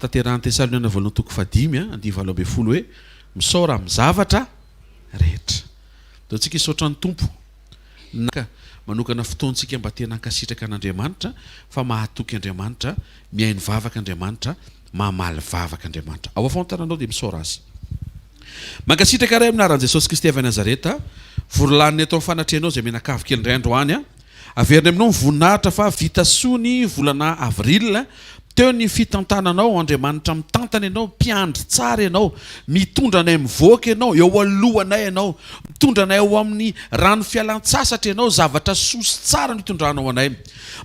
Tanterahany Tesaloniana voalohany toko fadimy andihy valo ambin'ny folo hoe misaora amin'ny zavatra rehetra. Dia antsika hisaotra ny tompo manokana fotoantsika mba tena hankasitraka an'Andriamanitra fa mahatoky Andriamanitra, mihaino vavaka Andriamanitra, mamaly vavaka Andriamanitra. Ao afantaranao dia misaora azy. Mankasitraka ray aminaran'i Jesosy Kristy avy Nazareta, vorolaniny eto amin'ny fanatrehanao izay menakavy kely indray androany, averiny aminao mivoninahitra fa vita soa ny volana avril. Teo ny fitantananao Andriamanitra mitantana ianao, mpiandry tsara ianao, mitondra anay mivoaka ianao, eo alohanay ianao, mitondra anay eo amin'ny rano fialan-tsasatra ianao, zavatra soa sy tsara no hitondranao anay.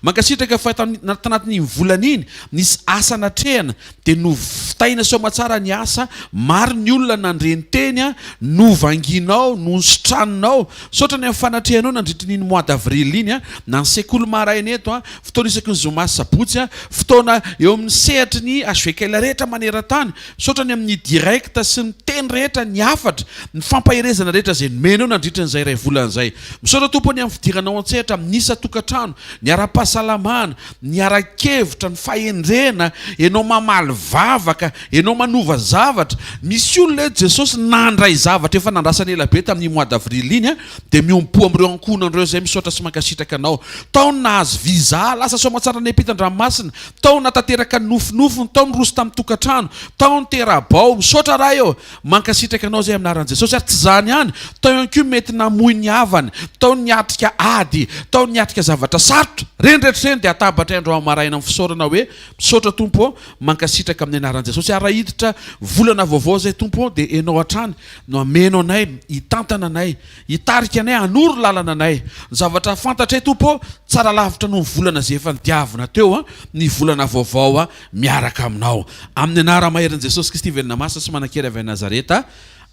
Mankasitraka fa tanatin'ny volana iny nisy asa natrehana dia novitaina soamatsara ny asa, maro ny olona nandreny teny, novanginao, nosotranonao, sotra ny amin'ny fanatrehanao nandritra n'iny mois d'avril iny, na ny sekoly maraina eto, fotoana isaky ny zoma sy sabotsy, fotoana eo amin'ny sehatra ny asvekela rehetra maneran-tany, sotra ny amin'ny direkta sy ny teny rehetra ny afatra, ny fampaherezana rehetra izay nomenao nandritra n'izay ray volan'izay. Misaotra tompony amin'ny fidiranao an-tsehatra, ny isa-tokantrano, ny ara-pahasalamana, ny ara-kevitra, ny fahendrena, ianao mamaly vavaka, ianao manova zavatra. Misy olona eto Jesosy nandray zavatra efa nandrasany ela be tamin'ny mois d'avril iny, dia miompo amin'ireo ankonan'ireo izay misaotra sy mankasitraka anao. Taony nahazo viza, lasa soamatsara ny ampitan-dranomasina, taony natanteraka nofinofiny, taony roso tamin'ny tokantrano, taony terabao, misaotra raha eo, mankasitraka anao izay aminaran'i Jesosy. Ary tsy izany ihany, tao ihany koa mety namoy ny havany, taony niatrika ady, taony niatrika zavatra sarotra, reny rehetra reny dia atabatra andro amaraina amin'ny fisaorana hoe misaotra tompo, mankasitraka amin'ny anaran'i Jesosy. Ary raha hiditra volana vaovao zay tompo dia ianao hatrany no ameno anay, hitantana anay, hitarika anay, hanoro lalana anay. Ny zavatra fantatray tompo, tsara lavitra no volana izay efa nidiavina teo, ny volana vaovao miaraka aminao. Amin'ny anara maheran'i Jesosy Kristy velona masina sy manan-kery avy Nazareta.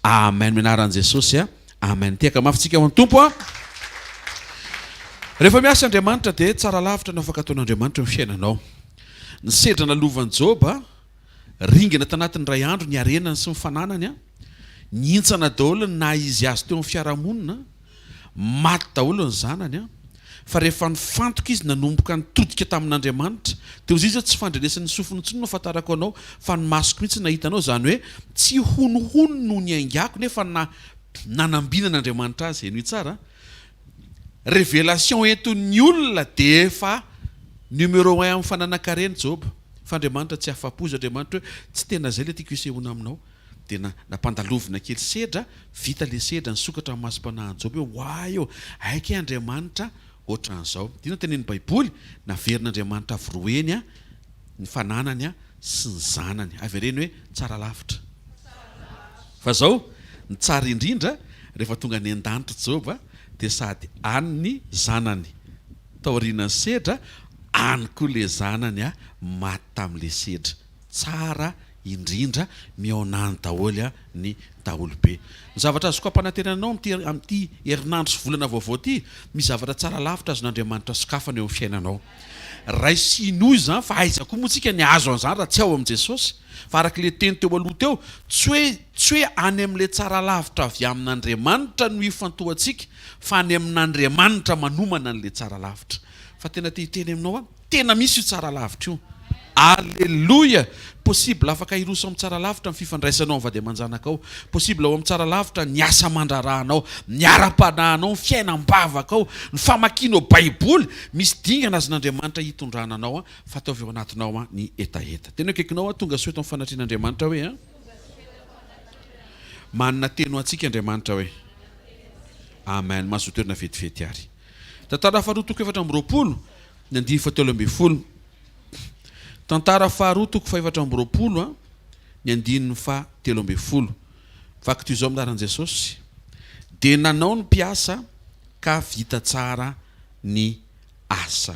Amen. Minaran'i Jesosy. Amen. Tiaka mafitsika ho an'ny tompo. Rehefa miasa Andriamanitra dia tsara lavitra no afaka ataon'Andriamanitra ny fiainanao. Ny sedra nalovan'i Joba, ringana tanatin'ny ray andro ny arenany sy ny fananany, nintsana daholo na izy azy teo amin'ny fiarahamonina, maty daholo ny zanany, fa rehefa nifantoka izy nanomboka nitodika tamin'Andriamanitra, teo izy tsy fandrenesan'ny sofiny intsony no fahatarako anao, fa ny masoko mihitsy nahitanao, izany hoe tsy honohono no ny aingako nefa nanambinan'Andriamanitra azy. Eny tsara révélation enton'ny olona dia efa numéro 1 amin'ny fananakareny Joba. Fa Andriamanitra tsy afa-po, Andriamanitra hoe tsy tena izay ilay tiako hisehoana aminao. Dia nampandalovina kely sedra, vita le sedra, nisokatra amin'ny masom-panahin'i Joba hoe hoay eo, aiky Andriamanitra ohatran'izao. Dina tenen'ny Baiboly, naverin'Andriamanitra avoroeny ny fananany sy ny zanany. Avy reny hoe tsara lavitra. Fa zao ny tsara indrindra rehefa tonga ny an-danitra Joba dia sady any ny zanany taorian'ny sedra, any koa le zanany maty tamin'le sedra. Tsara indrindra miaonany daholo ny daholobe. Ny zavatra azoko ampanantenanao amin'ity herinandro sy volana vaovao ity, misy zavatra tsara lavitra azon'Andriamanitra sokafana eo amin'ny fiainanao. Ray sinoy izany fa aiza koa moa tsika ny azo an'izany raha tsy ao amin'i Jesosy. Fa araka le teny teo aloha teo, tsy hoe any amin'le tsara lavitra avy amin'Andriamanitra no hifantohantsika, fa any amin'Andriamanitra manomana an'le tsara lavitra. Fa tena teny aminao tena misy io tsara lavitra io. Alleluia. Possible afaka hiroso amin'ny tsara lavitra ny fifandraisanao amin'ny vady aman-janaka ao. Possible ao amin'ny tsara lavitra ny asa aman-drarahanao, ny ara-panahinao, ny fiainam-bavaka ao, ny famakianao Baiboly. Misy dingana azon'Andriamanitra hitondrana anao, fa ataovy ao anatinao ny etaeta. Tena kekinao tonga soa eto amin'ny fanatrehan'Andriamanitra hoe manana teny ho antsika Andriamanitra hoe amen. Mahazotoerina vetivety ary. Tantara faharoa toko efatra amby roapolo, ny andihy fahatelo ambin'ny folo. Tantara faharoa toko faefatra amby roapolo, ny andininy fahatelo ambin'ny folo. Vaky toy izao aminaran'i Jesosy. Dia nanao ny mpiasa ka vita tsara ny asa.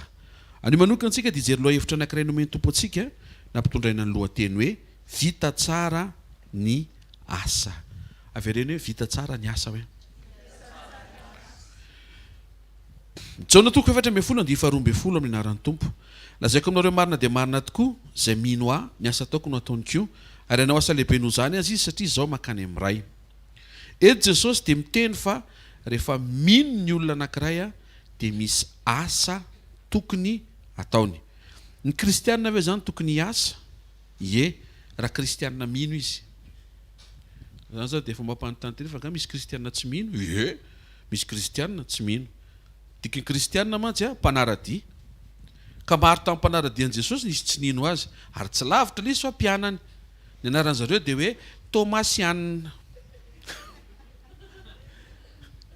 Anio manokana antsika dia hijery loha-hevitra anankiray nomeny tompo antsika, nampitondraina ny lohateny hoe vita tsara ny asa. Avy reny hoe vita tsara ny asa hoe. Jaona toko efatra ambin'ny folo, andihy faharoa ambin'ny folo amin'ny anaran'ny tompo. Lazaiko aminareo marina dia marina tokoa izay mino ahy, ny asa ataoko no ataony koa, ary ianao asa lehibe noho izany azy izy satria izaho mankany amin'ny ray. Eto Jesosy dia miteny fa rehefa mino ny olona anankiray dia misy asa tokony ataony. Ny kristianina ve zany tokony hiasa? Ie, raha kristianina mino izy zany zao dia fomba mpanontany teny fa nga misy kristianina tsy mino misy kristianina tsy mino dikany kristianina mantsy a mpanaradia ka maro tamin'ny mpanaradian'i Jesosy nisy tsy nino azy ary tsy lavitra ilay izy fa mpianany ny anaran'ny zareo dia hoe Tomasianina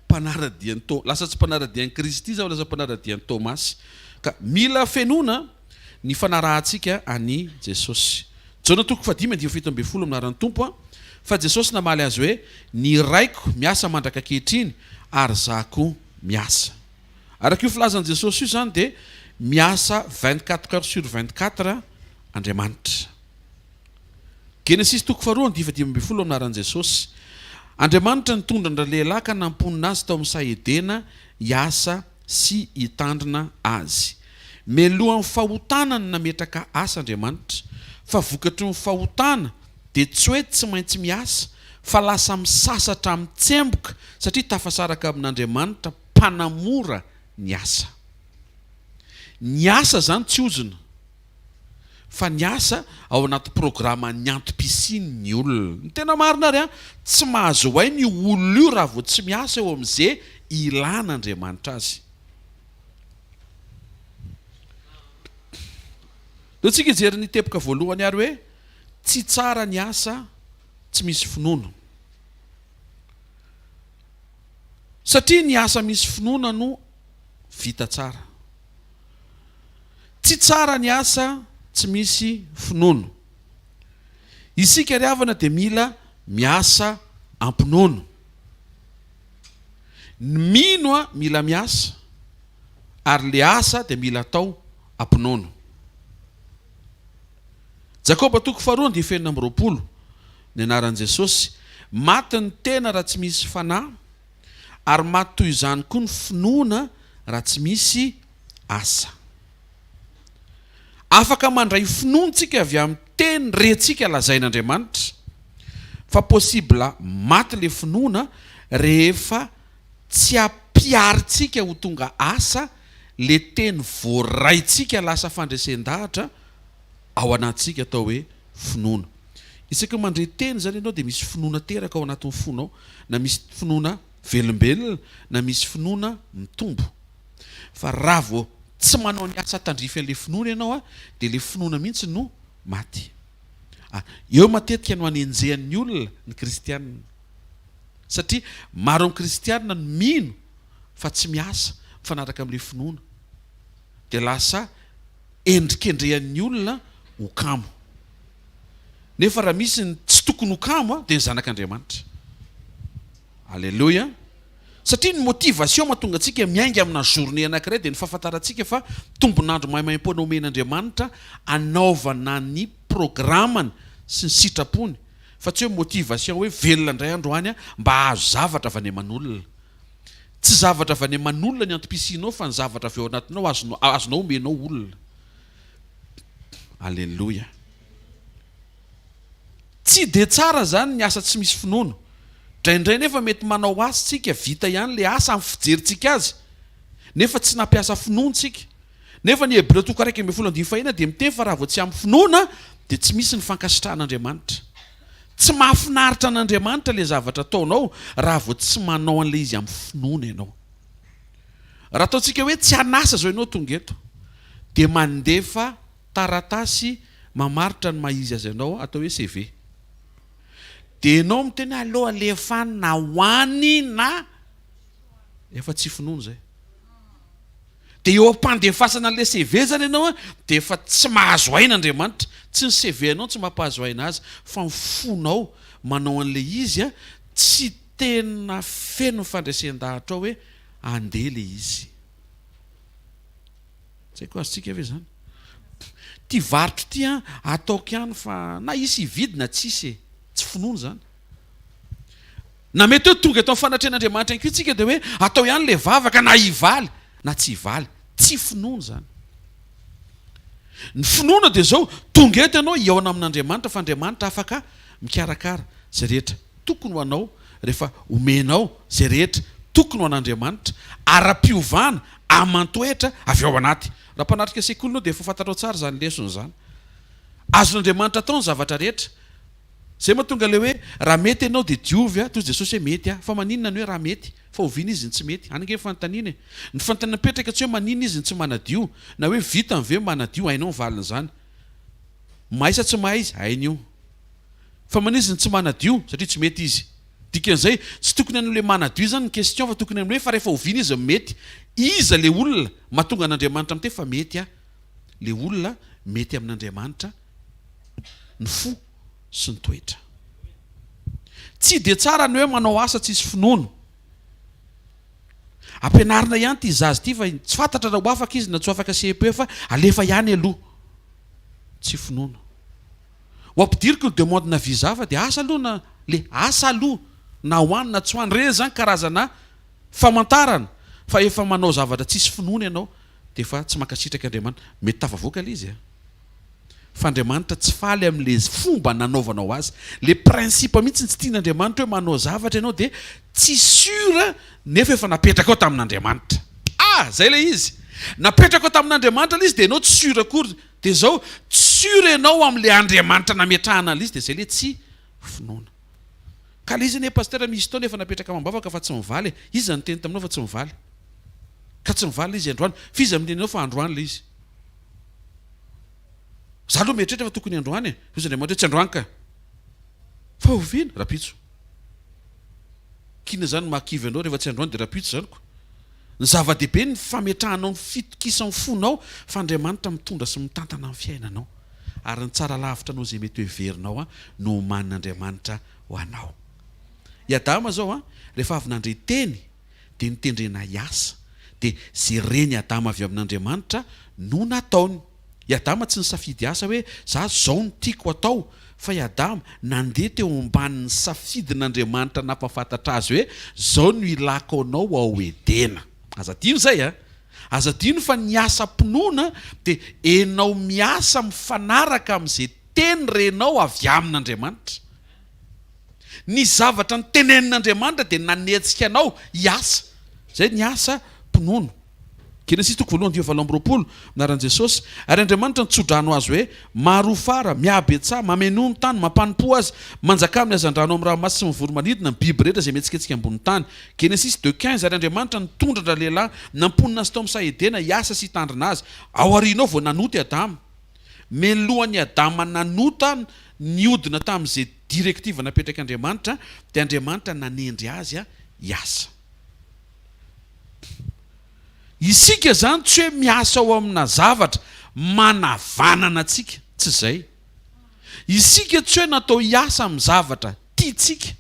mpanaradian'ny lasa tsy mpanaradian'i Kristy zao lasa mpanaradian'i Tomasy ka mila fenona ny fanarahantsika any Jesosy. Jona 5:17 minaran'ny tompo a fa Jesosy namaly azy hoe ny raiko miasa mandraka ankehitriny ary zako miasa. Araka io filazan'i Jesosy io zany dia miasa 24 heures sur 24 Andriamanitra. Genesis 2:2 minaran'i Jesosy. Andriamanitra nitondra lehilahy ka namponina azy tao amin'ny sahedena hiasa sy hitandrina azy. Melohan'ny fahotana ny nametraka asa Andriamanitra fa vokatry ny fahotana dia tsy hoe tsy maintsy miasa fa lasa misasatra mitsemboka satria tafasaraka amin'Andriamanitra mpanamora ny asa. Ny asa zany tsy ozona fa ny asa ao anaty programa ny antom-pisiny ny olona. Ny tena marina ary tsy mahazo hay ny olona io raha vao tsy miasa eo amin'izay ilan'Andriamanitra azy. Leo tsika ijery ny teboka voalohany ary hoe tsy tsara ny asa tsy misy finoana. Satria ny asa misy finoana no vita tsara. Tsy tsara ny asa tsy misy finoana. Isika ry havana dia mila miasa ampinoana. Ny mino a mila miasa ary le asa dia mila atao ampinoana. Jakoba 2:20 ny anaran'i Jesosy. Maty ny tena raha tsy misy fanahy ary maty toy izany koa ny finoana raha tsy misy asa. Afaka mandray finoantsika avy amin'ny teny rentsika lazain'Andriamanitra fa possible maty le finoana rehefa tsy ampiaritsika ho tonga asa le teny voaraitsika lasa fandresen-dahatra ao anatsika atao hoe finoana. Isaka mandray teny zany ianao dia misy finoana teraka ao anatin'ny fonao, na misy finoana velombelona na misy finoana mitombo. Fa raha vao tsy manao ny asa tandrify an'ilay finoana ianao a dia le finoana mihitsy no maty. Eo matetika no anenjehan'ny olona ny kristianina satria maro amin'ny kristianina no mino fa tsy miasa mifanaraka amin'ilay finoana dia lasa endrikendrehan'ny olona ho kamo. Nefa raha misy ny tsy tokony ho kamo dia ny zanak'Andriamanitra. Alleluia. Satria ny motivation mahatonga antsika miainga amina journée anankiray dia ny fahafantarantsika fa tombonandro maimaim-poana omen'Andriamanitra anaovana ny programmany sy ny sitrapony fa tsy hoe motivation hoe velona indray andro any mba hahazo zavatra avy any aman'olona. Tsy zavatra avy any aman'olona ny antom-pisinao fa ny zavatra avy ao anatinao azonao omenao olona. Alleluia. Tsy dia tsara zany ny asa tsy misy finoana. Draindray nefa mety manao asa tsika vita ihany le asa amin'ny fijerintsika azy nefa tsy nampiasa finoantsika. Nefa ny Hebreo 1:21 dia miteny fa raha vao tsy amin'ny finoana dia tsy misy ny fankasitrahan'Andriamanitra. Tsy mahafinaritra an'Andriamanitra le zavatra ataonao raha vao tsy manao an'ilay izy amin'ny finoana ianao. Raha ataontsika hoe tsy hanasa zao ianao tonga eto dia mandefa taratasy mamaritra ny mahizy azy ianao atao hoe CV. Dia ianao miteny aloha alefa na hoany na efa tsy finoana zay. Dia eo ampandefasana an'ilay CV zany ianao dia efa tsy mahazo aina Andriamanitra. Tsy ny CV anao tsy mampahazo aina azy fa ny fonao manao an'ilay izy tsy tena feno fandresen-dahatra ao hoe andeha le izy. Tsy haiko azontsika ve zany? Ty varotra ty ataoko ihany fa na isy hividina tsisy tsy finoana zany. Na mety hoe tonga eto amin'ny fanatrehan'Andriamanitra ihany koa tsika dia hoe atao ihany le vavaka na hivaly na tsy hivaly tsy finoana zany. Ny finoana dia zao tonga eto ianao hiaona amin'Andriamanitra fa Andriamanitra afaka mikarakara zay rehetra tokony ho anao rehefa omenao zay rehetra tokony ho an'Andriamanitra ara-piovana aman-toetra avy ao anaty. Raha mpanatrika sekoly ianao dia efa fantatrao tsara zany lesona zany. azon'andriamanitra atao ny zavatra rehetra zay mahatonga le hoe raha mety ianao dia diovy a toy jesosy hoe mety a fa maninona ny hoe raha mety fa hoviana izy ny tsy mety ange fanontaniana ny fantaninapetraka tsy hoe manina izy ny tsy manadio na hoe vita nyve manadio hainao nyvalina zany maisa tsy mahay izy hain'io fa manizy ny tsy manadio satria tsy mety izy dikan'izay tsy tokony an'le manadio zany ny question fa tokony amin'ny hoe fa rehefa hoviana izy mety iza le olona mahatonga an'andriamanitra amite fa mety a le olona mety amin'andriamanitra ny fo sy ny toetra tsy de tsara ny hoe manao asa tsisy finono ampianarina ihany ty izazy ty fa tsy fantatra raha ho afaka izy na tsy afaka CEP fa alefa ihany aloha tsy finono ho ampidiriko ny demande na visa fa dia asa aloha na le asa aloha na hoany na tsy hoany re zany karazana famantarana fa efa manao zavatra tsisy finono ianao dia efa tsy mankasitraka andriamanitra mety tafavoaka le izy a fa andriamanitra tsy faly amin'le fomba nanaovanao azy le principe mihitsy tsy tian'andriamanitra hoe manao zavatra ianao dia tsy sura nefa efa napetraka ao tamin'andriamanitra zay le izy napetraka ao tamin'andriamanitra le izy dia ianao tsy sura akory dia zao tsy sura ianao amin'le andriamanitra nametrahana le izy dia zay le tsy finoana ka le izy ne pasteur misy tao nefa napetraka mambavaka fa tsy mivaly izy zany teny taminao fa tsy mivaly ka tsy mivaly le izy androany fizy amin'nenao fa androany le izy za aloha mieritrehitra fa tokony androany izy andriamanitra hoe tsy androany ka fa oviana rapitso kina zany mahakivy anao rehefa tsy androany dia rapitso zany ko ny zava-dehibe ny fametrahanao ny fitokisan'ny fonao fa andriamanitra mitondra sy mitantana amin'ny fiainanao ary ny tsara lavitra anao zay mety hoeverinao a no omanin'andriamanitra ho anao Adama zao a rehefa avy nandre teny dia nitendrena iasa dia zay reny Adama avy amin'andriamanitra no nataony Adama tsy nisafidy asa hoe za zao no tiako atao fa Adama nandeha teo ambanin'ny safidin'andriamanitra nampafantatra azy hoe zao no ilako anao ao edena aza dino zay a aza dino fa niasa mpinoana dia enao miasa mifanaraka amin'izay teny renao avy amin'andriamanitra ny zavatra ny tenenin'andriamanitra dia nanetsika anao hiasa zay ny asa mpinono Genesis toko voalohany dia valo amby roapolo minaran'i Jesosy ary andriamanitra nitsodrano azy hoe marofara miabetsa mamenono tany mampanimpo azy manjaka amin'ny hazandrano amin'ny ranomasy sy mivoromanidina ny biby rehetra zay mihetsiketsika ambony tany Genesis 2:15 ary andriamanitra nitondratra lehilahy namponina azy tao amin'ny sahedena hiasa sy hitandrina azy ao aorianao vao nanoty Adama melohan'ny Adama nanota niodina tamin'izay direktiva napetraka andriamanitra dia andriamanitra nanendry azy a hiasa isika zany tsy hoe miasa ao amina zavatra manavanana atsika tsy zay isika tsy hoe natao hiasa amin'ny zavatra tiatsika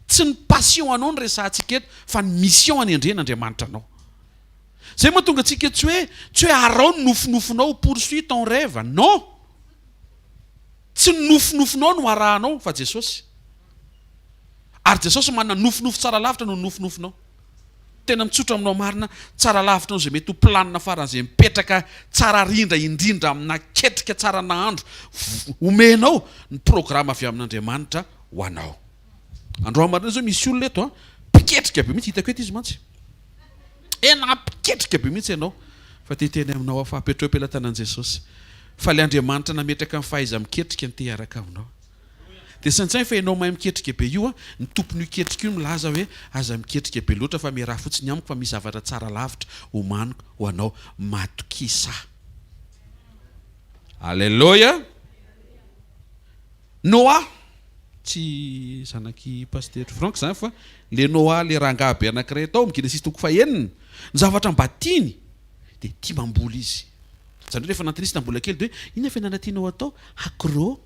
tsy ny passion anao ny resantsika eto fa ny mission anendren'andriamanitra anao zay mahatonga atsika tsy hoe arao ny nofinofinao poursuit ton rêve non tsy ny nofinofinao no arahanao fa Jesosy ary Jesosy manana nofinofo tsara lavitra no nofinofinao tena mitsotra aminao marina tsara lavitra anao zay mety ho planina faran'izay mipetraka tsara rindra indrindra amina ketrika tsara nahandro omenao ny programa avy amin'andriamanitra ho anao androany marina zao misy olona eto a piketrika be mihitsy hitako eto izy mantsy piketrika be mihitsy ianao fa teteny aminao afa apetrao am-pelatanan'i Jesosy fa le andriamanitra nametraka ny fahaiza miketrika ny teharaka aminao dia santsay fa ianao mahay miketrika be io a ny tompony iketrika io milaza hoe aza miketrika be loatra fa miaraha fotsiny amiko fa misy zavatra tsara lavitra homaniko ho anao matokisa alleloia Noa tsy zanaky pasteur Frank zany fa le Noa le rangahy anankiray tao amin'ny Genesis toko fahenina ny zavatra mba tiany dia tia mamboly izy zany rehefa nantinisa tambola kely dia hoe ina fianana tianao atao agro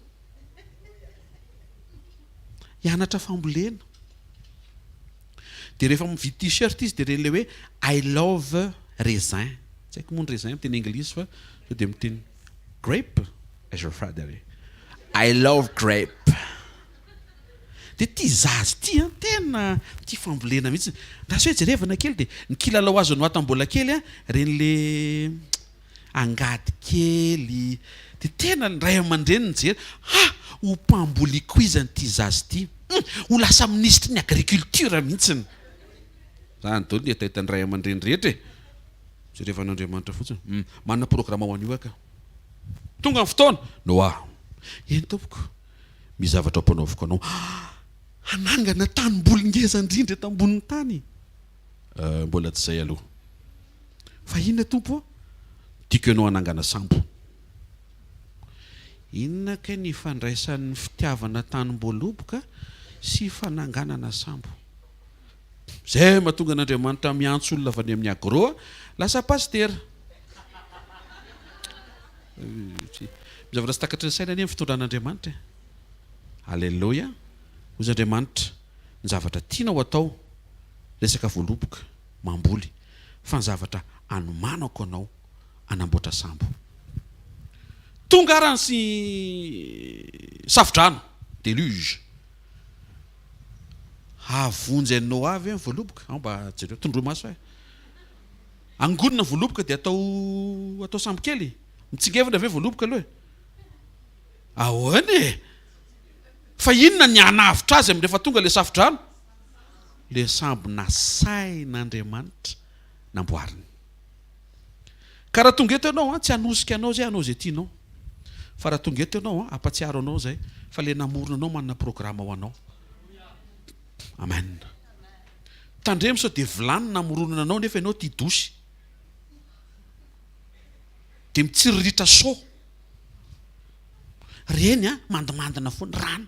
hianatra fambolena dia rehefa mividy t-shirt izy dia ren'le hoe I love raisin tsy haiko moa ny raisin miteny anglisy fa so dia miteny grape I love grape dia tia zazy ty a tena tia fambolena mihitsy raha sy hoe jerevana kely dia ny kilalao azo no atam-bola kely a ren'le angady kely dia tena ray aman-dreny nijery ho mpamboliko izany ity zazy ity ho lasa ministre ny agriculture mihitsiny zany dolo ny etahitan'ny ray aman-dreny rehetra jerevan'andriamanitra fotsiny manana programa ho an'io aka tonga ny fotoana Noa eny tompoko mizavatra mpanaoviko anao anangana tanimboly ngeza indrindra tambonin'ny tany mbola tsy zay aloha fa inona tompo tiako ianao anangana sambo inona ka ny fandraisan'ny fitiavana tanimboaloboka sy fananganana sambo zay mahatonga an'Andriamanitra miantso olona avy any amin'ny agroa lasa pastera mizavatra sy takatry ny saina any amin'ny fitondran'Andriamanitra alleloia ozy Andriamanitra ny zavatra tianao atao resaka voaloboka mamboly fa ny zavatra anomanako anao anamboatra sambo tonga arany sy safidrano deluge havonjy anao avy ny voaloboka mba jereo tondro maso angonina voaloboka dia atao sambo kely mitsingevina avy voaloboka aloha ahoany fa inona ny anavitra azy amin'ny rehefa tonga le safidrano le sambo nasain'Andriamanitra namboariny ka raha tonga eto ianao tsy hanosika anao zay anao zay tianao fa raha tonga eto ianao ampatsiaro anao zay fa le namorona anao manana programa ho anao amen tandremo sao de vilany namoronana anao nefa ianao tia dosy de mitsiriritra so reny mandimandina foana rano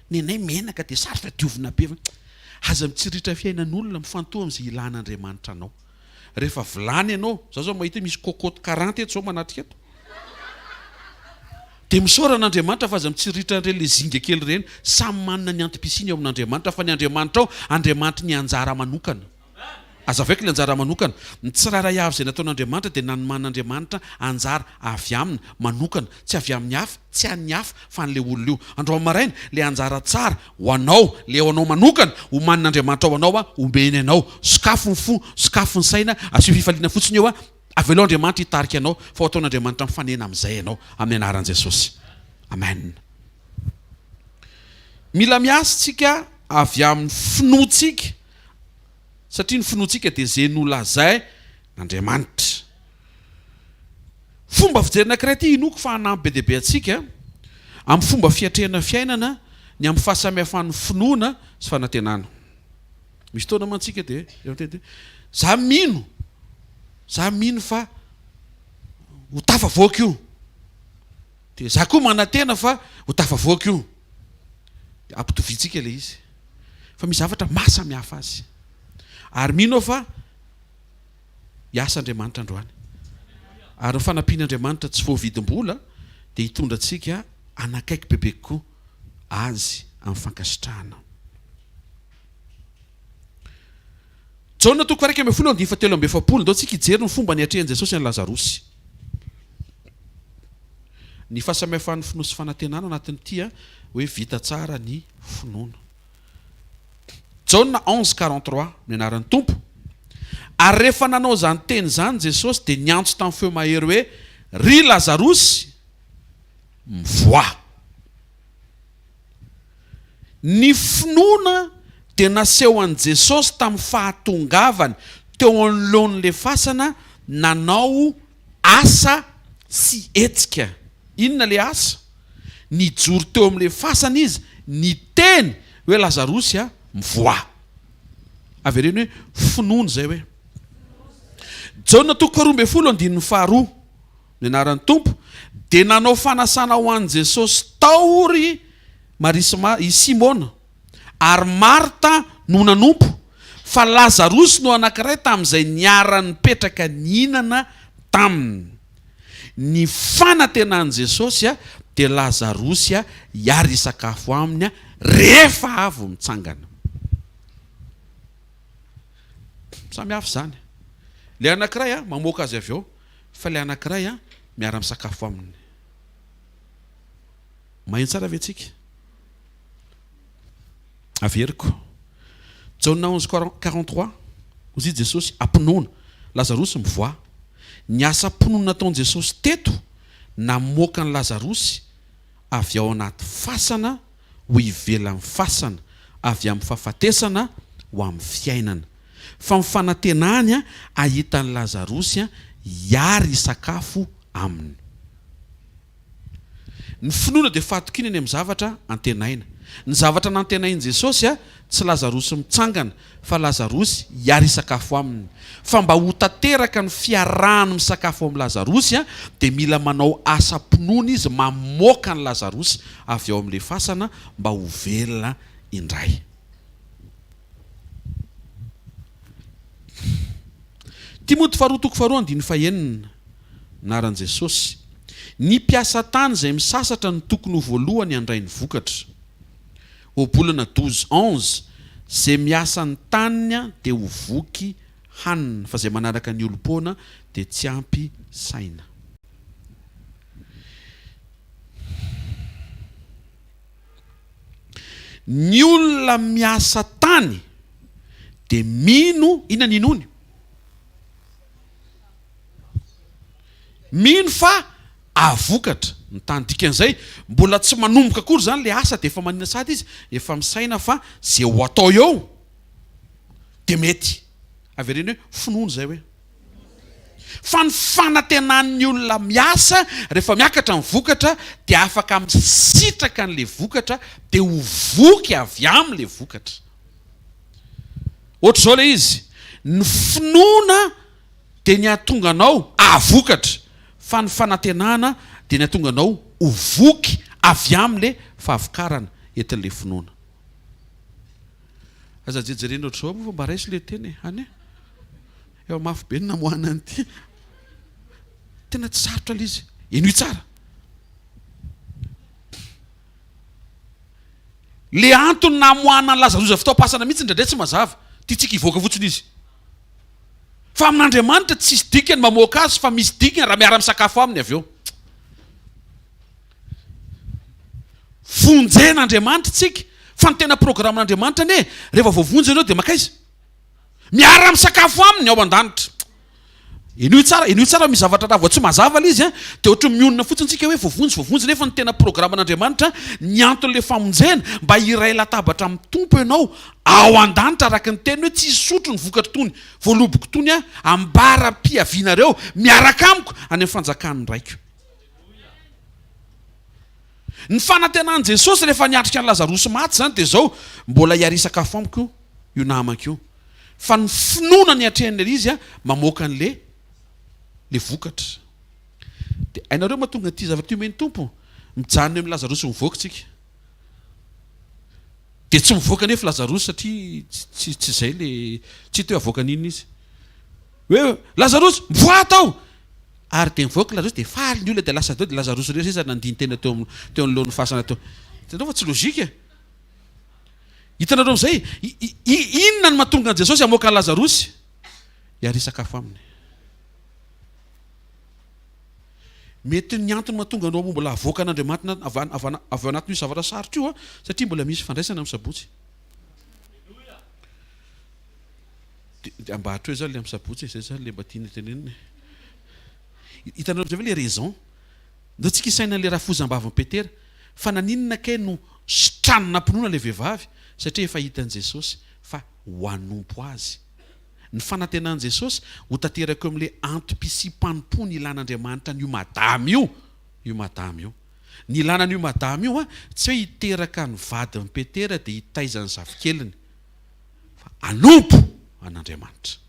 ny anay menaka de sarotra diovina be aza mitsiriritra fiainan'olona mifantoha am'izay ilan'Andriamanitra anao rehefa vilany ianao zao mahita misy cocotte 40 eto zao manatrika eto de misoran'Andriamanitra fa aza mitsiriritra ireny le zinga kely reny samy manana ny antim-pisiny eo amin'Andriamanitra fa ny Andriamanitra ao Andriamanitra ny anjara manokana aza vaika le anjara manokana ny tsiraray avy zay nataon'Andriamanitra de nanoman'Andriamanitra anjara avy aminy manokana tsy avy amin'ny hafa tsy an'ny hafa fa n'le olona io andro maraina le anjara tsara ho anao le ho anao manokana ho manin'Andriamanitra ao anao ombeny anao sakafo ny fo sakafo ny saina asio fifaliana fotsiny eo avelo Andriamanitra hitarika anao fa ho ataon'Andriamanitra mifanena amin'izay anao amin'ny anaran'i Jesosy amen mila miasitsika avy amin'ny finoantsika satria ny finoantsika dia zay nolazay n'Andriamanitra fomba fijerena anankiray ty inoko fa hanampy be dia be atsika amin'ny fomba fiatrehana fiainana ny amin'ny fahasamihafan'ny finoana sy fanantenana misy fotoana mantsika dia za mino fa ho tafavoaka io dia za koa manantena fa ho tafavoaka io ampitoviantsika le izy fa misy zavatra mahasamihafa azy ary mino fa hiasa Andriamanitra androany ary ny fanampian'Andriamanitra tsy voavidim-bola dia hitondra antsika anakaiky bebe koa azy amin'ny fankasitrahana Jaona 1:17 ndao tsika hijery ny fomba niatrehan'i Jesosy any Lazarosy ny fahasamihafan'ny finoa sy fanantenana anatin'ity hoe vita tsara ny finoana Jaona 11:43 ny anaran'ny tompo ary rehefa nanao zany teny zany Jesosy dia niantso tamin'ny feo mahery hoe ry Lazarosy mivoa ny finoana dia naseho an'i Jesosy tamin'ny fahatongavany teo anoloan'le fasana nanao asa sy hetsika inona le asa nijoro teo amin'le fasana izy ny teny hoe Lazarosy mivoa avereny hoe finoana zay hoe Jaona 2:12 ny anaran'ny tompo dia nanao fanasana ho an'i Jesosy taory i Simona ary Marta no nanompo fa Lazarosy no anankiray tamin'izay niarany petraka nihinana taminy ny fanantenan'i Jesosy dia Lazarosy hiary hisakafo aminy rehefa avy mitsangana samy hafa zany le anankiray mamoaka azy avy eo fa le anankiray miara misakafo aminy maheno tsara ve tsika averiko Jaona 11:43 ozy Jesosy ampinoana Lazarosy mivoa ny asa mpinoana nataon'i Jesosy teto namoaka ny Lazarosy avy ao anaty fasana ho ivelan'ny fasana avy amin'ny fahafatesana ho amin'ny fiainana fa mifanantenany ahitan'ny Lazarosy hiary sakafo aminy ny finoana dia fatokinany amin'ny zavatra antenaina. Ny zavatra nantenainy Jesosy tsy Lazarosy mitsangana fa Lazarosy hiary sakafo aminy. Fa mba ho tanteraka ny fiarahany misakafo amin'ny Lazarosy dia mila manao asa-pinoana izy mamoaka ny Lazarosy avy ao amin'ilay fasana mba ho velona indray. Timoty 2:2 naran'i Jesosy. Ny mpiasa tany izay misasatra ny tokony ho voalohany handray ny vokatra. Obolana 12:11 izay miasa ny taniny dia ho voky hanina fa izay manaraka ny olom-poana dia tsy ampy saina. Ny olona miasa tany dia mino inona ninony? Mino fa avokatra ny tany. Dikan'izay mbola tsy manomboka akory zany le asa dia efa manina sady izy, efa misaina fa zay ho atao eo dia mety. Avereny hoe finoana zay hoe. Fa ny fanantenan'ny olona miasa rehefa miakatra ny vokatra dia afaka misitraka an'le vokatra dia ho voky avy amin'le vokatra. Ohatra izao le izy, ny finoana dia ny ahatonga anao avokatra, fa ny fanantenana dia ny ahatonga anao ho voky avy amin'le fahavokarana entin'le finoana. Aza jejerena ohatra izao mba raisy le teny any eo mafy be ny namoana an'ity. Tena tsy sarotra le izy. Ino tsara? Le antony namoana ny Lazarosy fitaopasana mihitsy indraindray tsy mazava. Tiatsika hivoaka fotsiny izy. Fa amin'Andriamanitra tsisy dikany mamoaka azy fa misy dikany raha miara misakafo aminy avy eo. Vonjen'Andriamanitra tsika fa ny tena programan'Andriamanitra ne rehefa voavonjy ianao dia maka izy miara misakafo aminy ao an-danitra. Ino tsara misy zavatra raha vao tsy mazava le izy dia ohatra mionona fotsiny tsika hoe voavonjy nefa ny tena programan'Andriamanitra ny anton'le famonjena mba iray latabatra amin'ny tompo ianao ao an-danitra araka ny teny hoe tsy sotro ny vokatra tony voaloboko tony ambara-piavinareo miaraka amiko any amin'ny fanjakan'ny raiko. Ny fanantenan'i Jesosy rehefa niatrika ny Lazarosy maty zany dia zao mbola hiary sakafo amiko io namako io. Fa ny finoana ny atrehan'le izy mamoaka an'le vokatra. Dia hainareo mahatonga ity zavatra io meny tompo mijanona amin'ny Lazarosy mivoaka tsika. Dia tsy mivoaka nefa Lazarosy satria tsy zay le tsy teo avoaka n'inona izy. Hoe Lazarosy mivoaka tao. Ary dia mivoaka Lazarosy dia faly ny olona dia lasa teo dia Lazarosy rehetra izy nandiny tena teo anoloan'ny fasana teo. Hitanao fa tsy lôjika. Hitanareo amin'izay inona ny mahatonga an'i Jesosy hamoaka ny Lazarosy? Hiary sakafo aminy. Mety ny antony mahatonga anao mbola avoaka an'Andriamanitra avy anatin'io zavatra sarotra io satria mbola misy fandraisana amin'ny sabotsy. Dia ambahatra hoe zany le amin'ny sabotsy zay zany le mba tiana tenenina. Hitanareo amin'izay ve le raison? Ndao tsika isaina le rafozam-bavin'i Petera fa naninona kay no sitranina mpinoana le vehivavy satria efa hitan'i Jesosy fa ho anompo azy. Ny fanantenan'i Jesosy ho tanteraka amin'ilay antom-pisiam-panompo ny ilan'Andriamanitra n'io madama io. Ny ilanan'io madama io tsy hoe hiteraka ny vadin'i Petera dia hitaiza ny zafikeliny fa anompo an'Andriamanitra.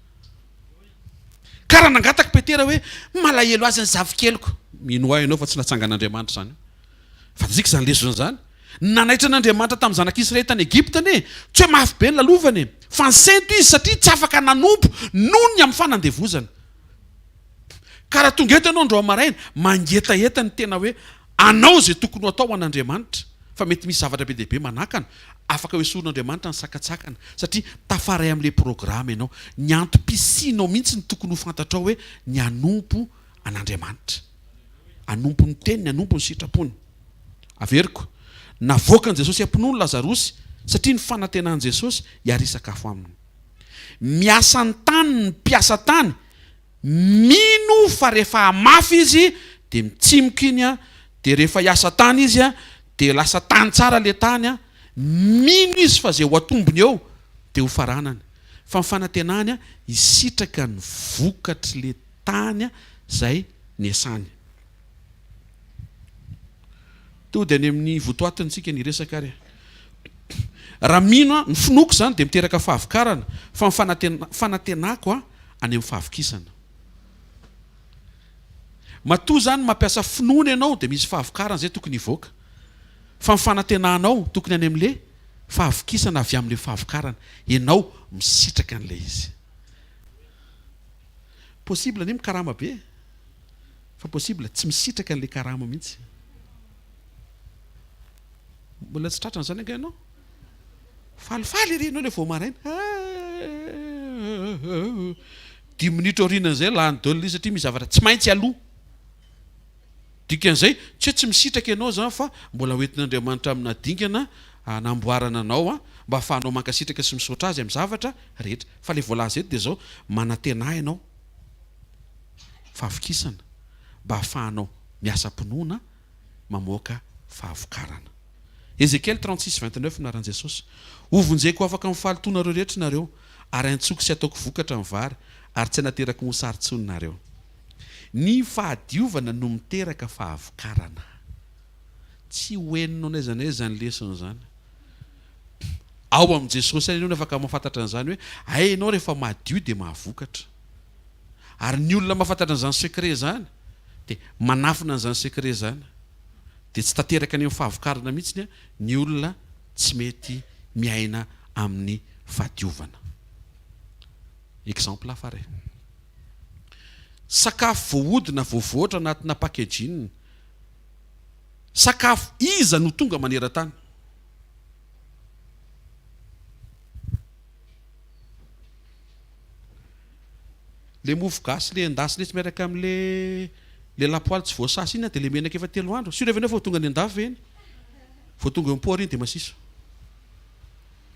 Karaha nangataka Petera hoe malahelo azy ny zavikeliko. Mino ahy ianao fa tsy natsangan'Andriamanitra zany. Fantatsika zany lesona zany. Nanaitra n'Andriamanitra tamin'ny zanak'Israely tany Egypta tsy hoe mafy be ny lalovany fa nisento izy satria tsy afaka nanompo noho ny amin'ny fanandevozana. Karaha tonga eto ianao andro amaraina mangetaeta ny tena hoe anao zay tokony ho atao an'Andriamanitra fa mety misy zavatra be dia be manakana afaka hoe soron'Andriamanitra ny sakatsakana satria tafaray amin'ilay programa ianao ny antom-pisinao mihitsy ny tokony ho fantatrao hoe ny anompo an'Andriamanitra, anompo ny teniny, anompo ny sitrapony. Averiko navoaka an'i Jesosy hampinono Lazarosy satria ny fanantenan'i Jesosy hiary sakafo aminy. Miasa ny tany ny mpiasa tany mino fa rehefa mafy izy dia mitsimoka iny dia rehefa hiasa tany izy dia lasa tany tsara le tany mino izy fa zay ho atombony eo dia ho faranany. Fa ny fanantenany hisitraka ny vokatry le tany zay niasany. tody any amin'ny votoatintsika ny resaka ary raha mino ny finoko zany dia miteraka fahavokarana fa fanantenako any amin'ny fahavokisana matoa zany mampiasa finoana ianao dia misy fahavokarana zay tokony hivoaka fa mifanantenanao tokony any amin'le fahavokisana avy amin'le fahavokarana ianao misitraka an'ilay izy possible ny mikarama be fa possible tsy misitraka an'le karama mihitsy mbola tsy tratrany zany anga ianao falifaly iry ianao le vao maraina 10 minitra orinan'izay lany daholo izy satria misy zavatra tsy maintsy aloha dikan'izay tsy misitraka ianao zany fa mbola hoentin'Andriamanitra amina dingana namboarana anao mba ahafahanao mankasitraka sy misaotra azy amin'ny zavatra rehetra fa le voalaza eto dia zao manantena ianao fahavokisana mba ahafahanao miasa-pinoana mamoaka fahavokarana Ezekiel 36:29 naran'i Jesosy hovonjeko afaka mifalitoanareo rehetra nareo ary antsoko sy ataoko vokatra amin'ny vary ary tsy nateraka mosaritsoninareo ny fahadiovana no miteraka fahavokarana tsy hoeninao n'aiza n'aiza ny lesona zany ao amin'i Jesosy ianao afaka mahafantatra an'izany hoe ay ianao rehefa madio dia mahavokatra ary ny olona mahafantatra an'izany secret zany dia manafina an'izany secret zany dia tsy tanteraka any amin'ny fahavokarana mihitsy ny olona tsy mety miaina amin'ny fahadiovana exemple hafa ray sakafo voahodina voavoatra anatina packaging sakafo iza no tonga maneran-tany le mofo gasy le endasy le tsy miaraka amin'le lapoaly tsy voasasa iny dia le menaka efa 3 andro sy rehefa vao tonga ny andafy eny vao tonga mipor iny dia masiso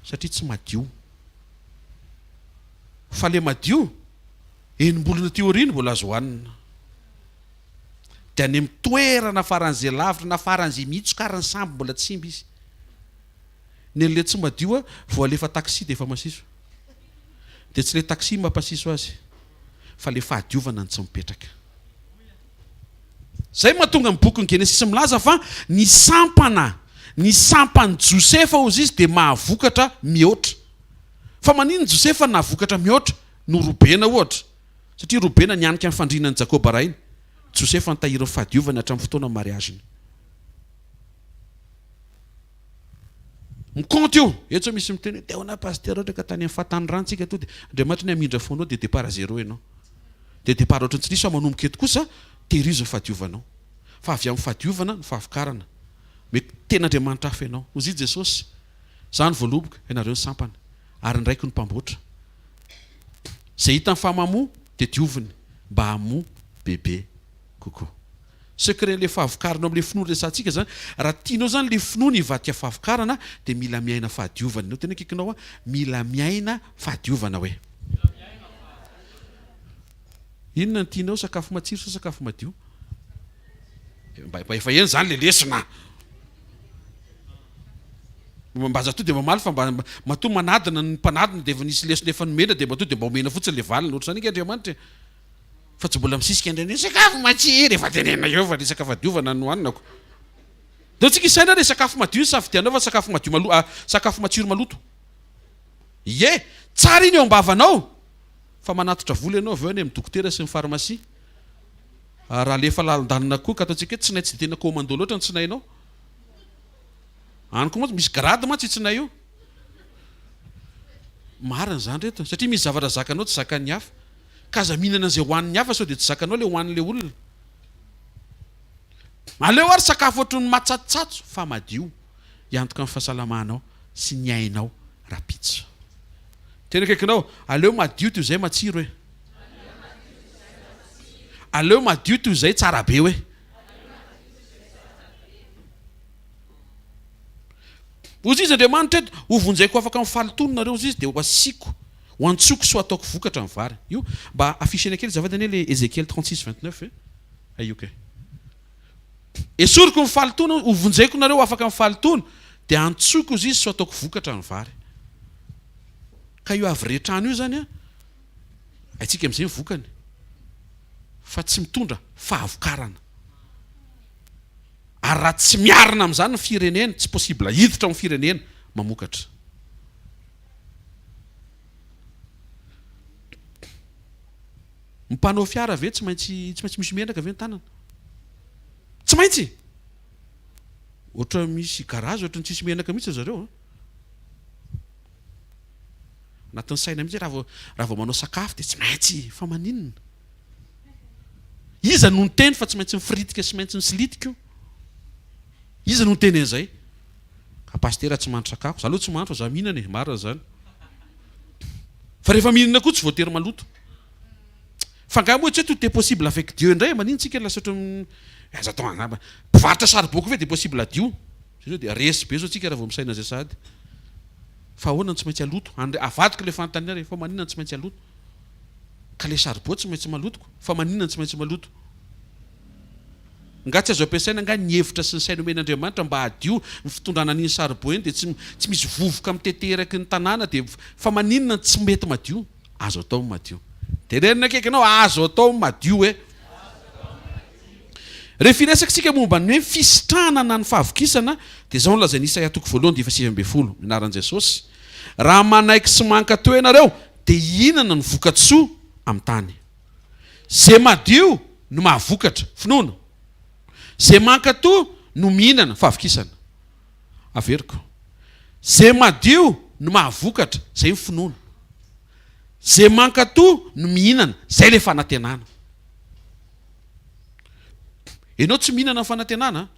satria tsy madio fa le madio enimbolona teoriny mbola azo hohanina dia any amin'ny toerana faran'izay lavitra na faran'izay mitsokarany samby mbola tsimby izy ny an'le tsy madio vao alefa taxi dia efa masiso dia tsy le taxi mampasiso azy fa le fahadiovana ny tsy mipetraka zay mahatonga amin'ny boky ny Genesis milaza fa ny sampany Josefa ozy izy dia mahavokatra mihoatra fa manino Josefa nahavokatra mihoatra no Robena ohatra satria Robena nianika amin'ny fandrinan'i Jakoba raha iny Josefa nitahiry ny fahadiovana hatramin'ny fotoana ny mariaziny mikonty io eto misy miteny dia ona pasteur ohatra ka tany amin'ny fatany rantsika to dia Andriamanitra ny amindra foanao dia départ à zéro ianao dia départ ohatry ny tsy nisy fa manomboka eto kosa tehirizo ny fahadiovanao fa avy amin'ny fahadiovana ny fahavokarana mety tena Andriamanitra hafa ianao ozy i Jesosy zany voaloboka ianareo ny sampana ary ny raiky ny mpamboatra zay hita ny fahamamoa dia dioviny mba hamoa bebe kokoa secret le fahavokarana amin'le finoana resantsika zany raha tianao zany le finoana hivatika fahavokarana dia mila miaina fahadiovana ianao tena kikinao mila miaina fahadiovana hoe inona ny tianao sakafo matsiro sa sakafo madio mba efa eny zany le lesona mba zato dia mamaly fa mba matoa manadina ny mpanadina dia efa nisy lesona efa nomena dia matoa dia mba omena fotsiny le valina ohatry zany ika Andriamanitra fa tsy mbola misisika andreny sakafo matsiry efa tenena eo fa le sakafo adiovana no hoaninako dia tsika isaina le sakafo madio safidianao fa sakafo matsiro maloto ye tsara iny eo ambavanao fa manatitra vola ianao avy eo any amin'ny dokotera sy ny pharmacie raha lefa lalin-danina koa ka ataontsika tsy nay tsy tena commando loatra ny tsinainao any koa moa misy grade ma tsy tsinay io marina zany reto satria misy zavatra zakanao tsy zakan'ny hafa ka aza mihinana an'izay hohanin'ny hafa sao dia tsy zakanao le hohanin'le olona aleo ary sakafo ohatry ny matsatsotsatso fa madio hiantoka amin'ny fahasalamanao sy ny ainao rapitso tena kaikinao aleo madio toy izay matsiro hoe aleo madio toy izay tsara be hoe ozy izy Andriamanitra eto hovonjaiko afaka mifalitononareo ozy izy dia ho asiko ho antsoko so ataoko vokatra amin'ny vary io mba afisena kely zavadany le Ezekiel 36:29 aioka esoriko mifalitona hovonjaiko nareo afaka mifalitona dia antsoko ozy izy so ataoko vokatra amin'ny vary ka io avy rehetrano io zany aitsika amin'izay mivokany fa tsy mitondra fahavokarana ary raha tsy miarina amin'izany ny firenena tsy possible hiditra amin'ny firenena mamokatra. Mpanao fiara ve tsy maintsy misy menaka ve ny tanana? Tsy maintsy. Ohatra misy garage ohatra ny tsisy menaka mihitsy zareo. Anatin'ny saina mihitsy raha vao manao sakafo dia tsy maintsy fa maninona. Iza no niteny fa tsy maintsy mifiritika sy maintsy misilitika io? Iza no niteny an'izay? Ka pastera tsy mahandro sakafo, za aloha tsy mahandro fa za mihinana e, marina zany. Fa rehefa mihinana koa tsy voatery maloto. Fa nga moa tsy tout est possible avec Dieu indray, manino tsika lasa ohatra aza tao angamba. Mpivarotra sariboko ve dia possible adio? Zay dia resy be zao tsika raha vao misaina zay sady. Fa ahoana tsy maintsy aloto? Avadika le fanontaniana rehefa maninona tsy maintsy aloto? Ka le saribao tsy maintsy malotoko, fa maninona tsy maintsy maloto? Nga tsy azo ampiasaina nga ny hevitra sy ny saina omen'Andriamanitra mba hadio ny fitondrana an'iny saribao iny dia tsy misy vovoka miteteraka ny tanàna dia fa maninona tsy mety madio? Azo atao madio. Terenina akaiky anao azo atao madio e. Rehefa iresakitsika momba ny hoe fisitranana ny fahavokisana dia izao no lazain'ny Isaia 9:20 ny anaran'i Jesosy. Raha manaiky sy manka-teo ianareo dia inona ny vokatsoa amin'ny tany? Zay madio no mahavokatra, finoana. Zay manka-toa no mihinana, fahavokisana. Averiko. Zay madio no mahavokatra, zay ny finoana. Zay manka-toa no mihinana, zay le fanantenana. Ianao tsy mihinana ny fanantenana?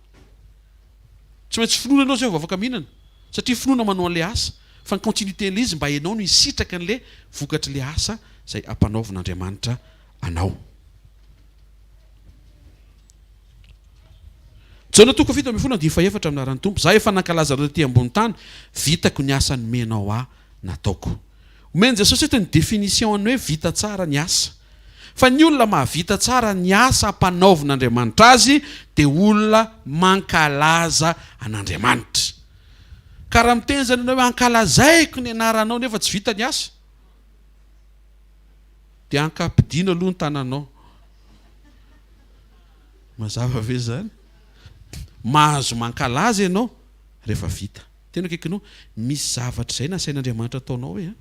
Tsy maintsy finoana ianao zay vao afaka mihinana. Satria finoana manao an'ilay asa. Fa ny continuité an'ilay mba ianao no hisitraka an'ilay vokatra ilay asa izay ampanaovin'Andriamanitra anao. Jaona 7:14 amin'ny Tompo. Za efa nankalaza reo ty ambony tany, vitako ny asa nomenao aho nataoko. Omeny Jesosy eto ny définition ny hoe vita tsara ny asa. Fa ny olona mahavita tsara ny asa ampanaovin'Andriamanitra azy dia olona mankalaza an'Andriamanitra. Ka raha miteny zany hoe ankalazaiko ny anaranao nefa tsy vita ny asa, dia ankapidiana aloha ny tananao. Mazava ve zany? Mahazo mankalaza ianao rehefa vita. Tena akaikinao misy zavatra izay nasain'Andriamanitra ataonao hoe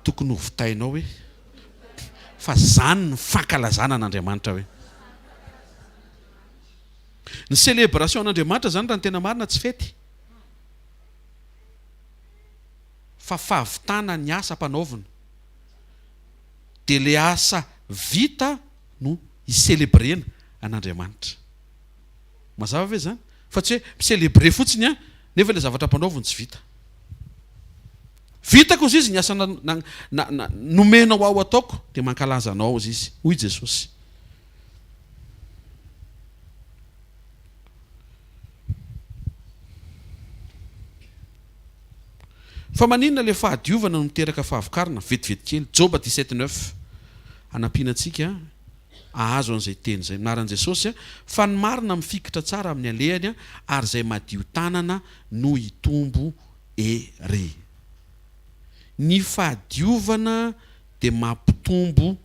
tokony ho vitainao hoe fa zany ny fankalazana an'Andriamanitra hoe. Ny célébration an'Andriamanitra zany raha ny tena marina tsy fety. Fa fahavitana ny asa mpanaovina. Dia le asa vita no hiselebrena an'Andriamanitra. Mazava ve zany? Fa tsy hoe miselebre fotsiny nefa le zavatra mpanaovina tsy vita. Vitako izy ny asa nomenao ao ataoko dia mankalaza anao izy izy. Hoy Jesosy. Fa maninona le fahadiovana no miteraka fahavokarana? Vetivety kely. Job 17:9 anampiana antsika ahazo an'izay teny izay minaran'i Jesosy. Fa ny marina mifikitra tsara amin'ny alehany ary izay madio tanana no hitombo ery. Ny fahadiovana dia mampitombo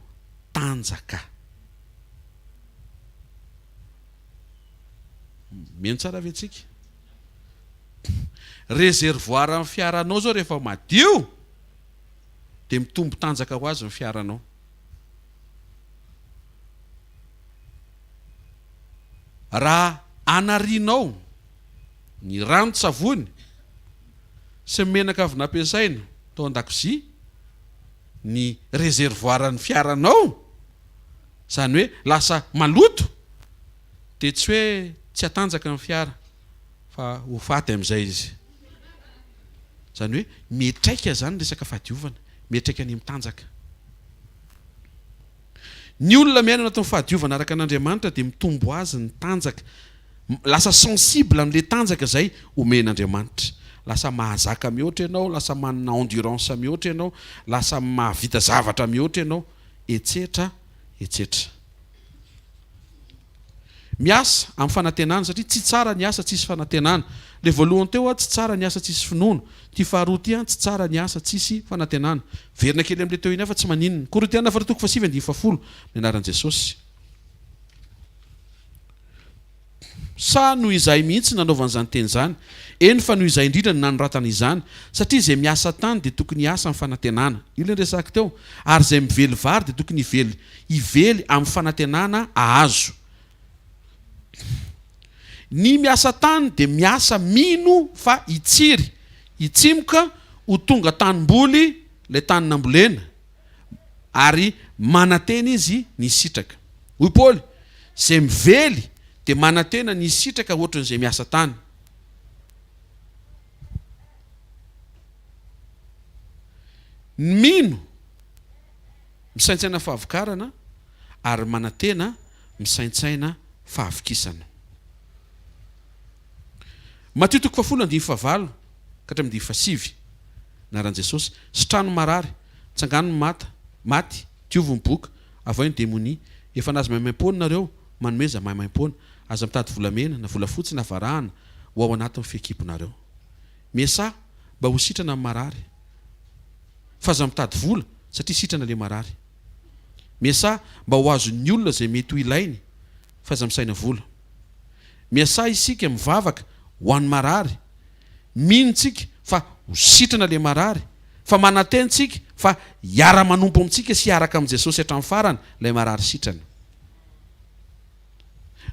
tanjaka. Meno tsara ve tsika? Réservoir amin'ny fiaranao zao rehefa madio dia mitombo tanjaka ho azy ny fiaranao. Raha anarianao ny ranon-tsavony sy menaka avy nampiasaina tao an-dakozia ny réservoir ny fiaranao, izany hoe lasa maloto, dia tsy hoe tsy hatanjaka ny fiara fa ho faty amin'izay izy. Izany hoe mihetraika zany resaka fahadiovana, mihetraika any amin'ny tanjaka. Ny olona miaina anatin'ny fahadiovana araka an'Andriamanitra dia mitombo azy ny tanjaka, lasa sensible amin'ilay tanjaka izay omen'Andriamanitra. Lasa mahazaka mihoatra ianao, lasa manana endurance mihoatra ianao, lasa mahavita zavatra mihoatra ianao, etsetra etsetra. Miasa amin'ny fanantenana satria tsy tsara ny asa tsisy fanantenana. Le voalohany teo tsy tsara ny asa tsisy finoana. Ty faharoa ty tsy tsara ny asa tsisy fanantenana. Verina kely amin'ilay teo iny afa tsy maninona. Korintiana 4:7 ny anaran'i Jesosy. sa noho izay mihitsy nanaovan'izany teny zany eny fa noho izay indrindra ny nanoratana izany satria zay miasa tany dia tokony hiasa amin'ny fanantenana io le resaka teo ary zay mively vary dia tokony ively amin'ny fanantenana ahazo ny miasa tany dia miasa mino fa itsiry itsimoka ho tonga tanimboly le tany nambolena ary manantena izy ny sitraka hoy Paoly zay mively dia manantena ny sitraka ohatran'izay miasa tany mino misaintsaina fahavokarana ary manantena misaintsaina fahavokisana Matthieu 7:7 ka hatramin'ny 7 naran'i Jesosy sitrano marary tsangano maty tiovy ny boka avy ny démonie efa nazy maimaim-pony nareo manomeza maimaim-pony aza mitady volamena na volafotsy na varahana ho ao anatin'ny fekiponareo miasa mba ho sitrana amin'ny marary fa aza mitady vola satria sitrana le marary miasa mba ho azo ny olona zay mety ho ilainy fa aza misaina vola miasa isika mivavaka ho an'ny marary minontsika fa ho sitrana le marary fa manatentsika fa hiara-manompo amintsika sy hiaraka amin'i Jesosy hatramin'ny farany ilay marary sitrana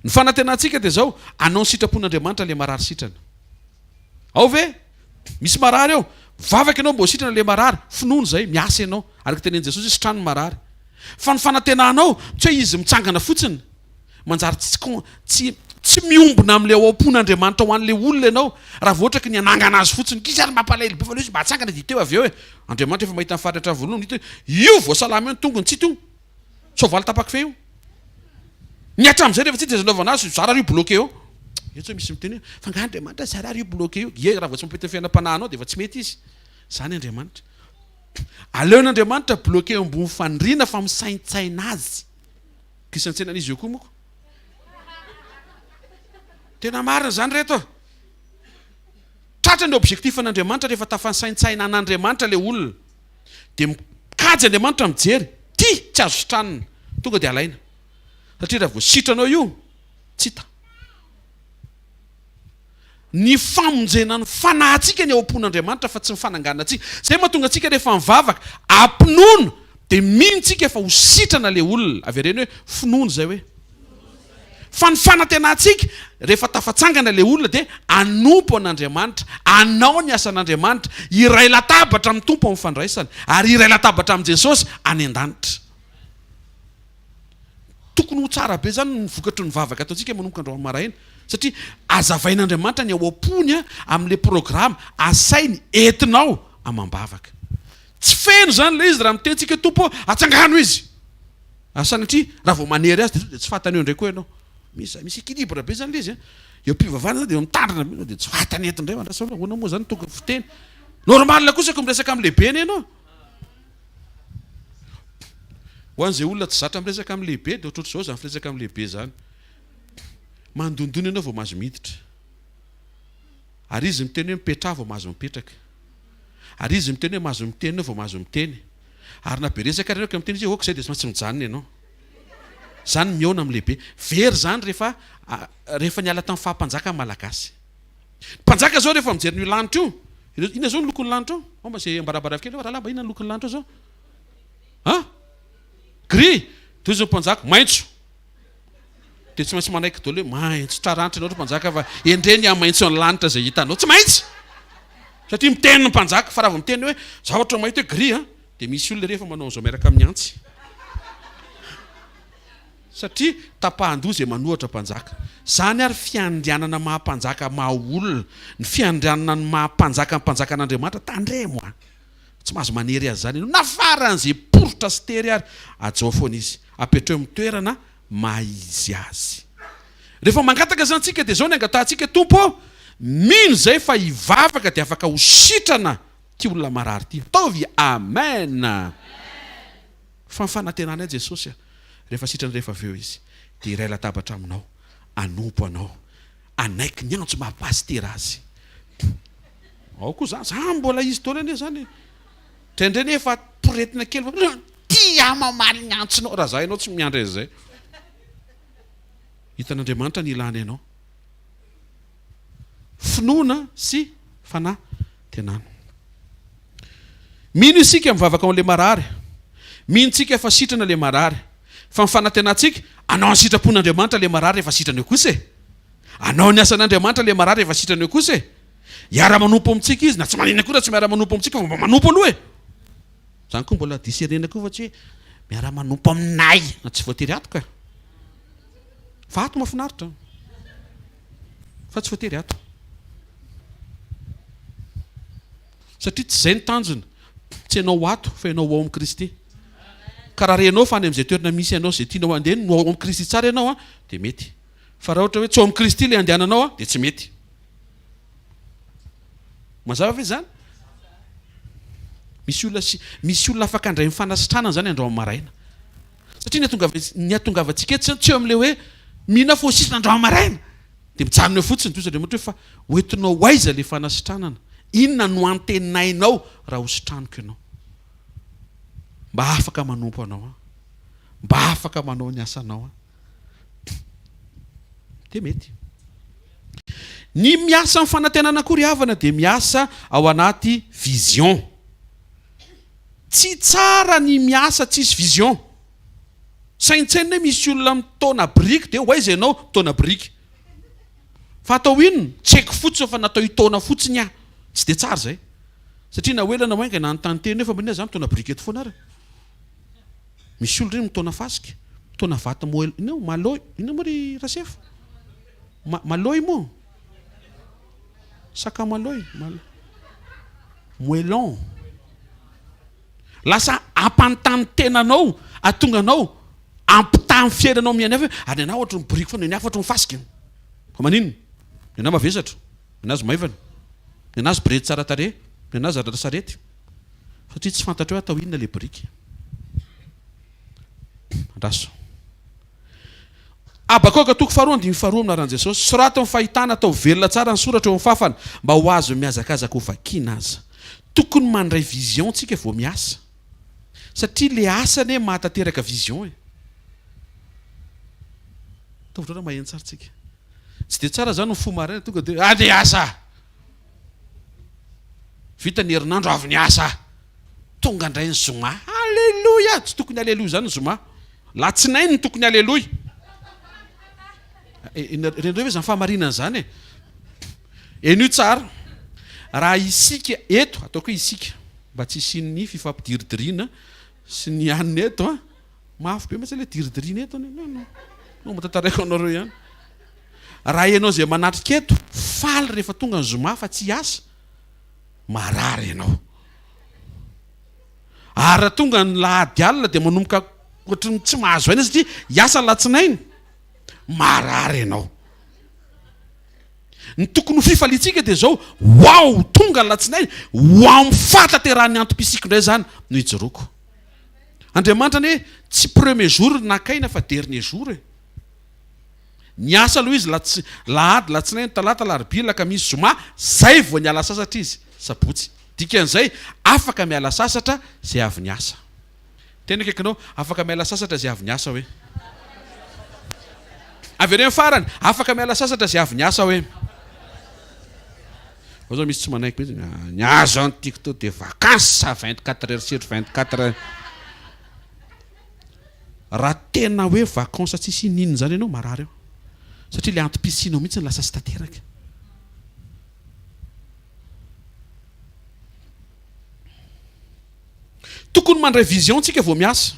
ny fanantenantsika dia zao anao ny sitrapon'Andriamanitra le marary sitrana ao ve misy marary eo vavaka ianao mbo sitrana le marary finono zay miasa ianao araka tenen'i Jesosy sitrano marary fa ny fanantenanao tsy hoe izy mitsangana fotsiny manjary tsy miombona amin'le ao am-pon'Andriamanitra ho an'le olona ianao raha voatra ka ny anangana azy fotsiny kisary mampalaelo be fa le izy mba hatsangana dia teo avy eo Andriamanitra efa mahita ny faritra voalohany hita io voasalama io ny tongony tsy to soavaly tapaky fe io ny hatramin'izay rehefa tsy tezanaovana azy zarary io bloqué eo tsy hoe misy miteny fa nga Andriamanitra zarary io bloqué io ye raha vao tsy mampita fiainam-panahinao dia efa tsy mety izy zany Andriamanitra aleon'Andriamanitra bloqué eo ambony fandriana fa misaintsaina azy kristiantsena izy eo koa moko tena marina zany reto tratra ny objectif an'Andriamanitra rehefa tafansaintsaina an'Andriamanitra le olona dia mikajy Andriamanitra mijery ty tsy azo sitranina tonga dia alaina satria raha vao sitranao io tsy hita ny famonjena ny fanahintsika ny ao am-pon'Andriamanitra fa tsy ny fananganana antsika zay mahatonga antsika rehefa mivavaka ampinono dia minontsika efa ho sitrana le olona avy reny hoe finono zay hoe fa ny fanantenantsika rehefa tafatsangana le olona dia anompo an'Andriamanitra anao ny asan'Andriamanitra iray latabatra amin'ny tompo amin'ny fandraisana ary iray latabatra amin'i Jesosy any an-danitra tokony ho tsara be zany ny vokatry ny vavaka ataontsika manomboka andro maraina satria azavain'Andriamanitra ny ao am-pony amin'le programa asainy entinao amam-bavaka tsy feno zany le izy raha mitentsika tompo atsangano izy sanatria raha vao manery azy dia tsy fantany eo indray koa ianao misy équilibre be zany le izy eo mpivavana dia mitandrina dia tsy fantany entindray mandrasa hoana moa zany tokony fiteny normal kosa ko miresaka amin'ny lehibe ny ianao ho an'izay olona tsy zatra miresaka amin'ny lehibe dia ohatr'zao zany firesaka amin'ny lehibe zany mandondony ianao vao mahazo miditra ary izy miteny hoe mipetra vao mahazo mipetraka ary izy miteny hoe mahazo miteny ianao vao mahazo miteny ary na be resaka ianao ka miteny izy oka izay dia tsy mijanona ianao zany miaona amin'ny lehibe very zany rehefa niala tamin'ny fahampanjaka malagasy mpanjaka zao rehefa mijery ny lanitra io ina zao ny lokon'ny lanitra io omba zay ambarabarava kely rahalamba ina ny lokon'ny lanitra zao gris toy izy mpanjaka maitso dia tsy maintsy manaiky dolo hoe maitso traranitra ianao mpanjaka fa endreny amin'ny maitso ny lanitra zay hitanao tsy maintsy satria miteny ny mpanjaka fa raha vao miteny hoe za ohatra mahita hoe gris dia misy olona rehefa manao zao miaraka amin'ny antsy satria tapahan-doha zay manohatra mpanjaka zany ary fiandrianana mahampanjaka mahaolona ny fiandrianana ny mahampanjaka ny mpanjaka an'Andriamanitra tandremo tsy mahazo manery azy zany nafaran'izay porotra sy tery ary ajao foana izy apetreo amin'ny toerana maizy azy rehefa mangataka zany tsika dia zao ny angatahantsika tompo mino zay fa hivavaka dia afaka ho sitrana ty olona marary ty taovy amen fa ny fanantenana i Jesosy rehefa sitrana rehefa avy eo izy dia iray latabatra aminao anompo anao anaiky ny antso mahapastera azy ao koa zany za mbola izy taona ane zany traindreny efa poretina kely ty amamaly ny antsonao raha za ianao tsy miandra izay hitan'Andriamanitra ny ilany ianao finoana sy fanatenana. Mino isika mivavaka am'le marary, mino tsika efa sitrana le marary, fa ny fanatenantsika anao ny sitrapon'Andriamanitra le marary efa sitrana eo kosa e, anao ny asan'Andriamanitra le marary efa sitrana eo kosa e, iara-manompo amintsika izy, na tsy manina koa raha tsy miara-manompo amintsika fa mba manompo aloha e. Zany koa mbola diserena koa fa tsy hoe miara-manompo aminay na tsy voatery ato ka, fa ato mahafinaritra fa tsy voatery ato, satria tsy izay ny tanjona, tsy ianao ato fa ianao ao amin'ny Kristy. Ka raha renao fa any amin'izay toerana misy ianao izay tianao handeha no ao amin'ny Kristy tsara ianao dia mety, fa raha ohatra hoe tsy ao amin'ny Kristy ilay andehananao dia tsy mety. Mazava ve zany? Misy olona afaka handray mifanasitranana zany andao amin'ny maraina, satria ny atongavantsika eto tsy eo amin'ilay hoe mihina fo sisa andao amin'ny maraina dia mijanona eo fotsiny toy izay ohatra hoe fa hoentinao aiza ilay fanasitranana, inona no antenainao raha hositraniko ianao, mba afaka manompo anao, mba afaka manao ny asanao dia mety. Ny miasa amin'ny fanantenana koa ry havana dia miasa ao anaty vision. Tsy tsara ny miasa tsisy vision. Saintsaina hoe misy olona mitona briky dia hoaiza ianao mitona briky, fa atao inona tsy haiko fotsiny fa natao hitona fotsiny aho, tsy dia tsara zay, satria na hoelana moainga na anontany teny fa manina zany mitona briky eto foana ary. Misy olona reny mitona fasika, mitona vata maloy, ina moa ry Rasefo? Maloy moa, sakamaloy, moelon, lasa ampanontany tenanao, atonganao ampitany fiainanao mihainy hafa, ary anao ohatry ny briky foana, ny hafa ohatry ny fasika. Fa maninona? Ny anazy mavesatra, ny anazy maivana, ny anazy biredy tsara tarehy, ny anazy arara sarety, satria tsy fantatra hoe atao inona le briky. Raso. Abakoka toko 4:2 amina ran Jesosy, sorato amin'ny fahitana atao velona tsara ny soratra eo amin'ny fafana mba ho azo mihazakazaka ho vakiana aza. Tokony mandray vision tsika vao miasa, satria le asany mahatateraka vision e. Taovatra maheno tsara tsika. Tsy dia tsara zany ny fo maraina tonga dia de asa. Vita ny herinandro avy ny asa. Tonga indray ny zoma. Alléluia, tsy tokony alléluia zany ny zoma. Latsinainy ny tokony alléluia. Rendreo hoe zany fahamarinana zany e. Enio tsara. Raha isika eto, ataoko hoe isika, mba tsy isian'ny fifampidiridirina sy ny anina eto mafy be mihitsy ilay diridirina eto no matataraiko anareo ihany. Raha ianao zay manatrika eto faly rehefa tonga ny zoma fa tsy asa, marary ianao. Ary raha tonga ny lahady alina dia manomboka ohatry tsy mahazo aina satria hiasa latsinainy, marary ianao. Ny tokony ho fifalitsika dia zao, wow, tonga ny latsinainy, wow, mifataterahan'ny antom-pisiko indray zany no hijoroako. Andriamanitra ny hoe tsy premier jour nakaina fa dernier jour e. Ny asa aloha izy lahady, latsinainy, talata, larobia, lakamisy, zoma, zay vao niala sasatra izy, sabotsy. Dikan'izay afaka miala sasatra zay avy ny asa. Tena kaikanao afaka miala sasatra zay avy ny asa hoe. Avy any amin'ny farany afaka miala sasatra zay avy ny asa hoe. Zao misy tsy manaiky mihitsy, ny azo antiako to dia vacances 24 heures sur 24 heures. Raha tena hoe vacances tsisy ninona zany ianao marary eo, satria le antom-pisinao mihitsy lasa sy tanteraka. Tokony mandray vision tsika vao miasa.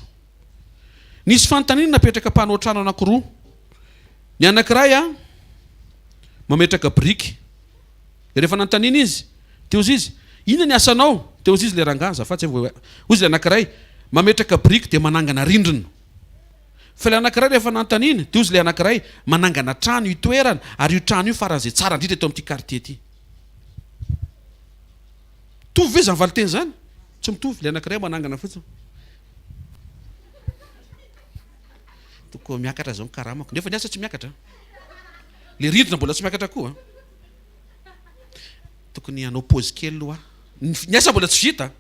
Nisy fanontaniana napetraka mpanao trano anankiroa. Ny anankiray mametraka briky. Rehefa nanontaniana izy, teo izy, inona ny asanao? Teo izy le rangahy, azafatsy hozy le anankiray mametraka briky dia manangana rindrina. Fa le anankiray rehefa nanontaniana, teo izy le anankiray manangana trano itoerana, ary io trano io faran'izay tsara indrindra eto amin'ity quartier ity. Tovy ve zany valiteny zany? Tsy mitovy, le anankiray manangana fotsiny. Toko miakatra zao karamako, nefa ny asa tsy miakatra. Le rindrina mbola tsy miakatra koa. Tokony hanao pause kely aloha. Ny asa mbola tsy vita.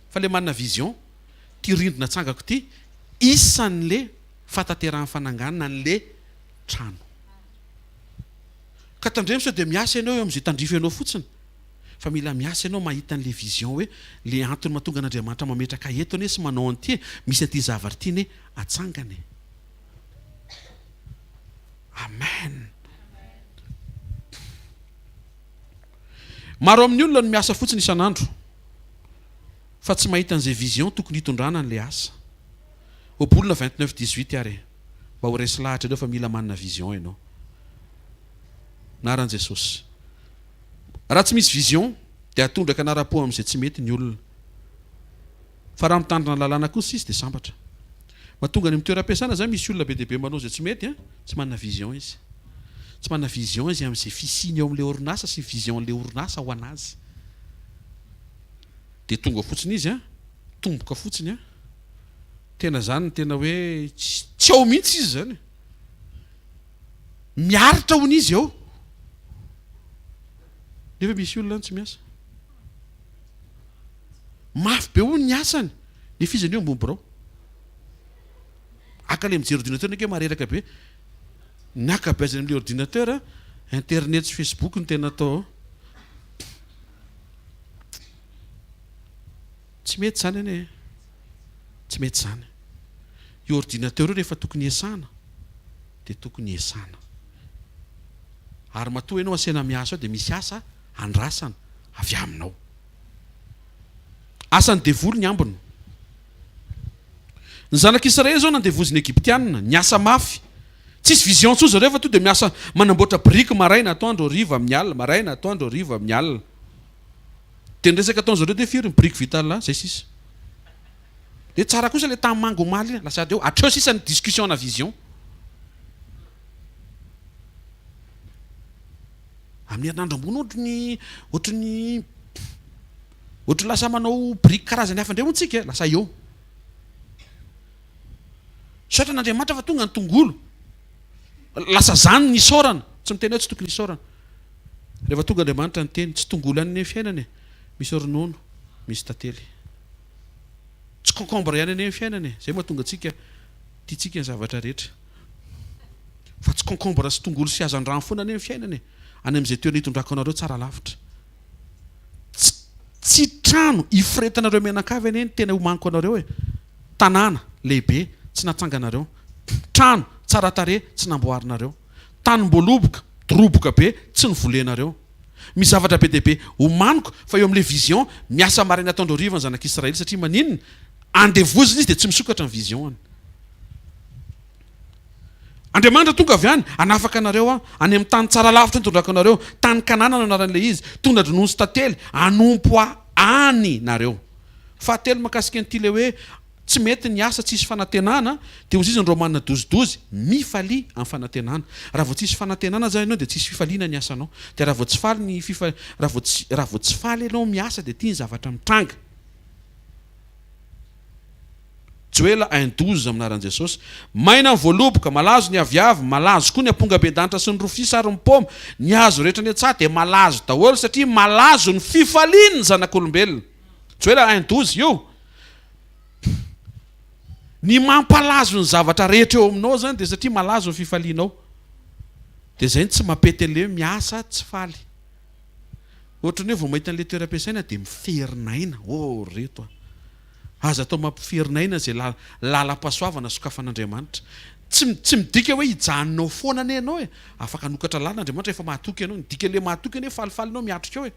Fa le manana vision, ty rindrina tsangako ty, isan'le fataterahany fananganana an'le trano. ka tandremo sao dia miasa ianao eo amin'izay tandrifo ianao fotsiny fa mila miasa ianao mahita an'le vision hoe le antony mahatonga an'Andriamanitra mametraka eto ane sy manao an'ity misy an'ity zavatra ity ne atsangany. Amen. Maro amin'ny olona no miasa fotsiny isan'andro fa tsy mahita an'izay vision tokony hitondrana an'le asa. Obolona 29:18 ary mba ho resy lahatra ireo fa mila manana vision ianao. Naran'i Jesosy. Raha tsy misy vision dia atondraka anara-po amin'izay tsy mety ny olona. Fa raha mitandrina lalàna kosa izy dia sambatra. Mahatonga ny toeram-piasana zany misy olona be dia be manao izay tsy mety tsy manana vision izy. Tsy manana vision izy amin'izay fisiny eo amin'ilay orinasa sy vision an'ilay orinasa ho anazy. Dia tonga fotsiny izy tomboka fotsiny tena zany tena hoe tsy ao mihitsy izy zany. Miaritra hono izy eo. Nefa misy olona tsy miasa. Mafy be hono ny asany. Nefa izy anio ambony birao. Aka le mijery ordinateur nake mareraka be. Ny akabeazany amin'ilay ordinateur internet sy Facebook no tena atao. Tsy mety zany ane. Tsy mety zany. Io ordinateur rehefa tokony esana dia tokony esana. Ary matoa ianao asena miasa ao dia misy asa andrasana avy aminao. Asany devoly ny ambiny. Ny zanak'Israely zao nandevoziny Egyptianina, ny asa mafy. Tsisy vision tsoa zareo fa to dia miasa manamboatra brique maraina atoandro hariva amin'ny alina, maraina atoandro hariva amin'ny alina. Dia ny resaka ataon'zareo dia firy ny brique vita là zay sisa. Dia tsara kosa ilay tamin'ny mangomaly lasa eo atreo sisa ny discussion na vision. Amin'ny herinandro ambony ohatry lasa manao brique karazany hafa indray moa tsika lasa eo. Saotra n'Andriamanitra fa tonga ny tongolo. Lasa zany ny isaorana, tsy miteny hoe tsy tokony isaorana. Rehefa tonga Andriamanitra ny teny tsy tongolo ihany ny fiainany, misy ronono, misy tantely. Tsy concombre ihany ny fiainany, zay mahatonga antsika tiatsika ny zavatra rehetra. Fa tsy concombre sy tongolo sy hazan-drano foana ny fiainany. Any amin'izay toerana hitondrako anareo tsara lavitra. Tsy trano ifretanareo mianakavy eny tena homaniko anareo tanàna lehibe tsy natsanganareo. Trano tsara tarehy tsy namboarinareo. Tanim-boaloboka doroboka be tsy nivolenareo. Misy zavatra be dehibe homaniko fa eo amin'ilay vision miasa maraina ataondro hariva ny zanak'Israely satria maninona andevozina izy dia tsy misokatra ny vision. Andriamanitra tonga avy any anafaka anareo any amin'ny tany tsara lavitra nitondraka anareo, tany Kanana anaran'ilay izy, tonga dronono sy tantely anompo any nareo. Fahatelo makasika an'ity le hoe tsy mety ny asa tsisy fanantenana dia hozy izy ny Romanina 12:12 mifalia amin'ny fanantenana. Raha vao tsisy fanantenana zany ianao dia tsisy fifaliana ny asanao. Dia raha vao tsy faly ny raha vao tsy faly ianao miasa dia tia ny zavatra mitranga. Joela 1:12 aminaran'i Jesosy. Maina ny voaloboka, malazo ny aviavy, malazo koa ny ampongaben-danitra sy ny rofia ary ny paoma. Ny hazo rehetra ny antsaha dia malazo daholo satria malazo ny fifaliany ny zanak'olombelona. Joela 1:12 io. Ny mampalazo ny zavatra rehetra eo aminao zany dia satria malazo ny fifalianao. Dia zay tsy mampety an'ilay miasa tsy faly. Ohatran'ny hoe vao mahita an'ilay toeram-piasaina dia miferinaina. Reto aza atao mampiferinayna zay lalam-pahasoavana sokafan'Andriamanitra. Tsy midika hoe hijanonao foana ane ianao afaka nokatra lalan'Andriamanitra efa mahatoky ianao. Midika le mahatoky ane falifalinao miatrika eo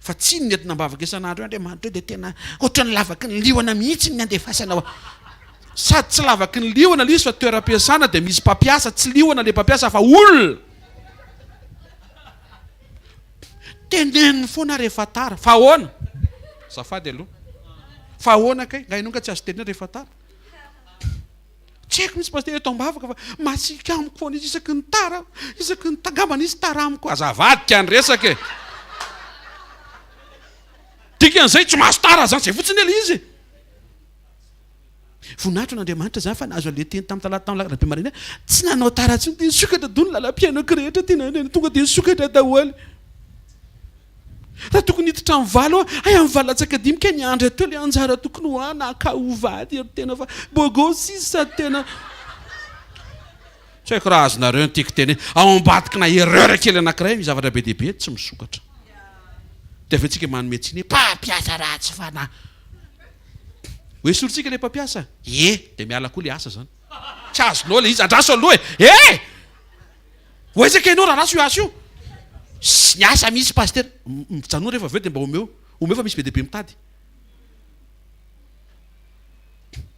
fa tsy ny nentina mbavaka isan'andro Andriamanitra dia tena ohatran'ny lavaky ny liona mihitsy ny andefasana. Sady tsy lavaky ny liona le izy fa toeram-piasana dia misy mpampiasa, tsy liona le mpampiasa fa olona. Teneniny foana rehefa tara. Fa ahoana? Zafady aloha. Fa ahoana kay? Nga inonga tsy azo tenena rehefa tara. Tsy haiko misy pasteur eto ambavaka fa masika amiko foana izy isaky ny tara, isaky ny tagambana izy tara amiko. Azavadika ny resaka dikan'izay tsy mahazo tara zany, zay fotsiny ele izy. Voninahitro n'Andriamanitra zany fa nahazo an'ilay teny tamin'ny talata tamin'ny lakarabe marina tsy nanao tara tsy dia nisokatra dony lalam-piainako rehetra tena tonga dia nisokatra daholo. Raha tokony hiditra amin'ny valo ay amin'ny valatsakadimika ny andro atao le anjara tokony hoana akahovady tena fa bogosy sady tena tsy haiko raha azonareo ny tiako teny ao ambadikina erreur kely anankiray zavatra be dehibe tsy misokatra dia avy antsika manome tsiny mpampiasa ratsy fanahy hoe sorontsika le mpampiasa dia miala koa le asa zany tsy azonao le izy andraso aloha oezaka ianao raha raso io asa io ny asa misy pasteur mijanona rehefa aveo dia mba omeo fa misy be dehibe mitady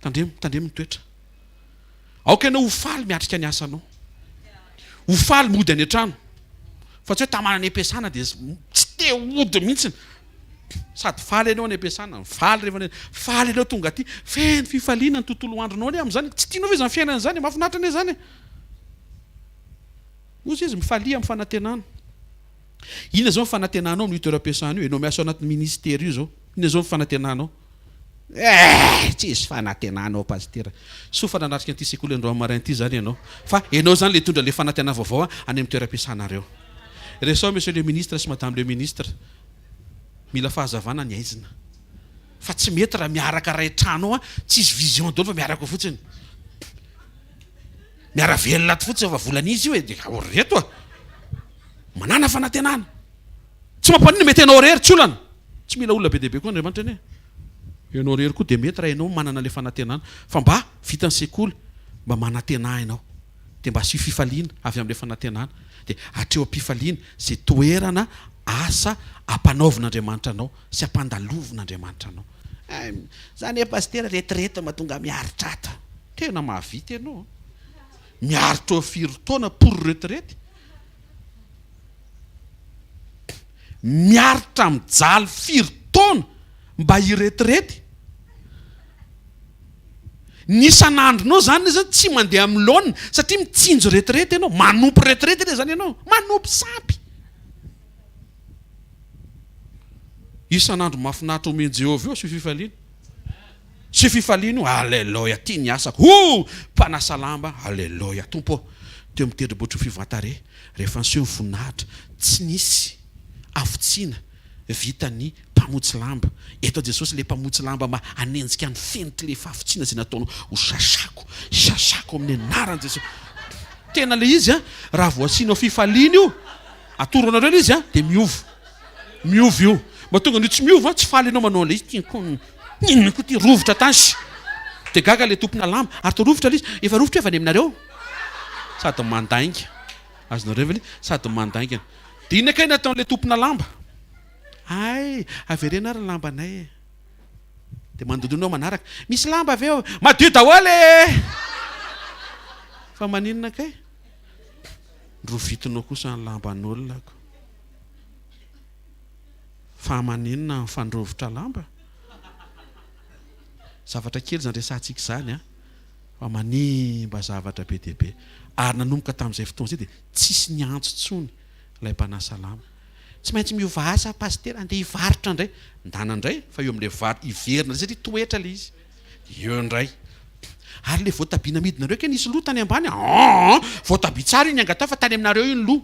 tandremo ny toetra aoka ianao ho faly miatrika ny asanao ho faly mody any an-trano fa tsy hoe tamana ny ampiasana dia tsy te ody mihitsiny sady faly ianao any ampiasana faly ianao tonga aty feno fifaliana ny tontolo andronao ny amin'izany tsy tianao ve zany fiainana zany mahafinaritra ane zany ozy izy mifalia amin'ny fanantenana inona zao mifanantenanao amin'ny toeram-piasana io ianao miasa anaty ministera io zao inona zao mifanantenanao tsy izy fanantenanao pasteur sofa nanatrika an'ity sekoly Androamarin ity zany ianao fa ianao zany le tondra le fanantenana vaovao any amin'ny toeram-piasanareo resao monsieur le ministre sy madame le ministre mila fahazavana ny aizina fa tsy mety raha miaraka ray trano tsy izy vision dolo fa miaraka fotsiny miara velona aty fotsiny fa volan'izy io dia reto manana fanantenana tsy mampanina mety ianao rery tsy olana tsy mila olona be dehibe koa Andriamanitra ane ianao rery koa dia mety raha ianao manana le fanantenana fa mba vitany sekoly mba manantena ianao dia mba asio fifaliana avy amin'le fanantenana dia hatreo am-pifaliana zay toerana asa ampanaovin'Andriamanitra anao sy ampandalovin'Andriamanitra anao zany pasteur retrete mahatonga miaritra ata tena mahavita ianao miaritra eo firy taona pour retraite miaritra mijaly firy taona mba hiretrety ny isan'andronao zany zany tsy mandeha amin'ny laonina satria mitsinjo retrety ianao manompy retrety le zany ianao manompy sampy isan'andro mahafinaritra omeny Jehovah eo sy fifaliana io alleloia ty ny asako mpanasa lamba alleloia tompo teo mitendrobotro fivantare rehefa nseho ny voninahitra tsy nisy afotsiana vitany mpamotsy lamba eto Jesosy le mpamotsy lamba ma anenjika ny fenitra le fafotsiana zay nataonao ho sasako amin'ny anaran'i Jesosy tena le izy raha voasianao fifaliana io atoronareo le izy dia miova io mahatonga ny tsy miova tsy faly ianao manao le izy inona koa ty rovotra tasy dia gaga le tompona lamba ary to rovotra le izy efa rovotra efa any aminareo sady mandainga azonareo ve sady mandainga dia inona kay nataon'le tompona lamba averena ary lambanay dia mandodonao manaraka misy lamba avy eo madio daholy fa maninona kay rovitinao kosa ny lamban'olonako fa maninona fandrovitra lamba zavatra kely zany resantsika zany fa manimba zavatra be dehibe ary nanomboka tamin'izay fotoana zay dia tsisy ny antso tsony ilay mpanasa lamba tsy maintsy miova asa pasteur andeha hivarotra indray ndana indray fa eo amin'le iverina satria toetra le izy eo indray ary le voatabia namidinareo ke nisy loha tany ambany voatabia tsara io ny angata fa tany aminareo io ny loha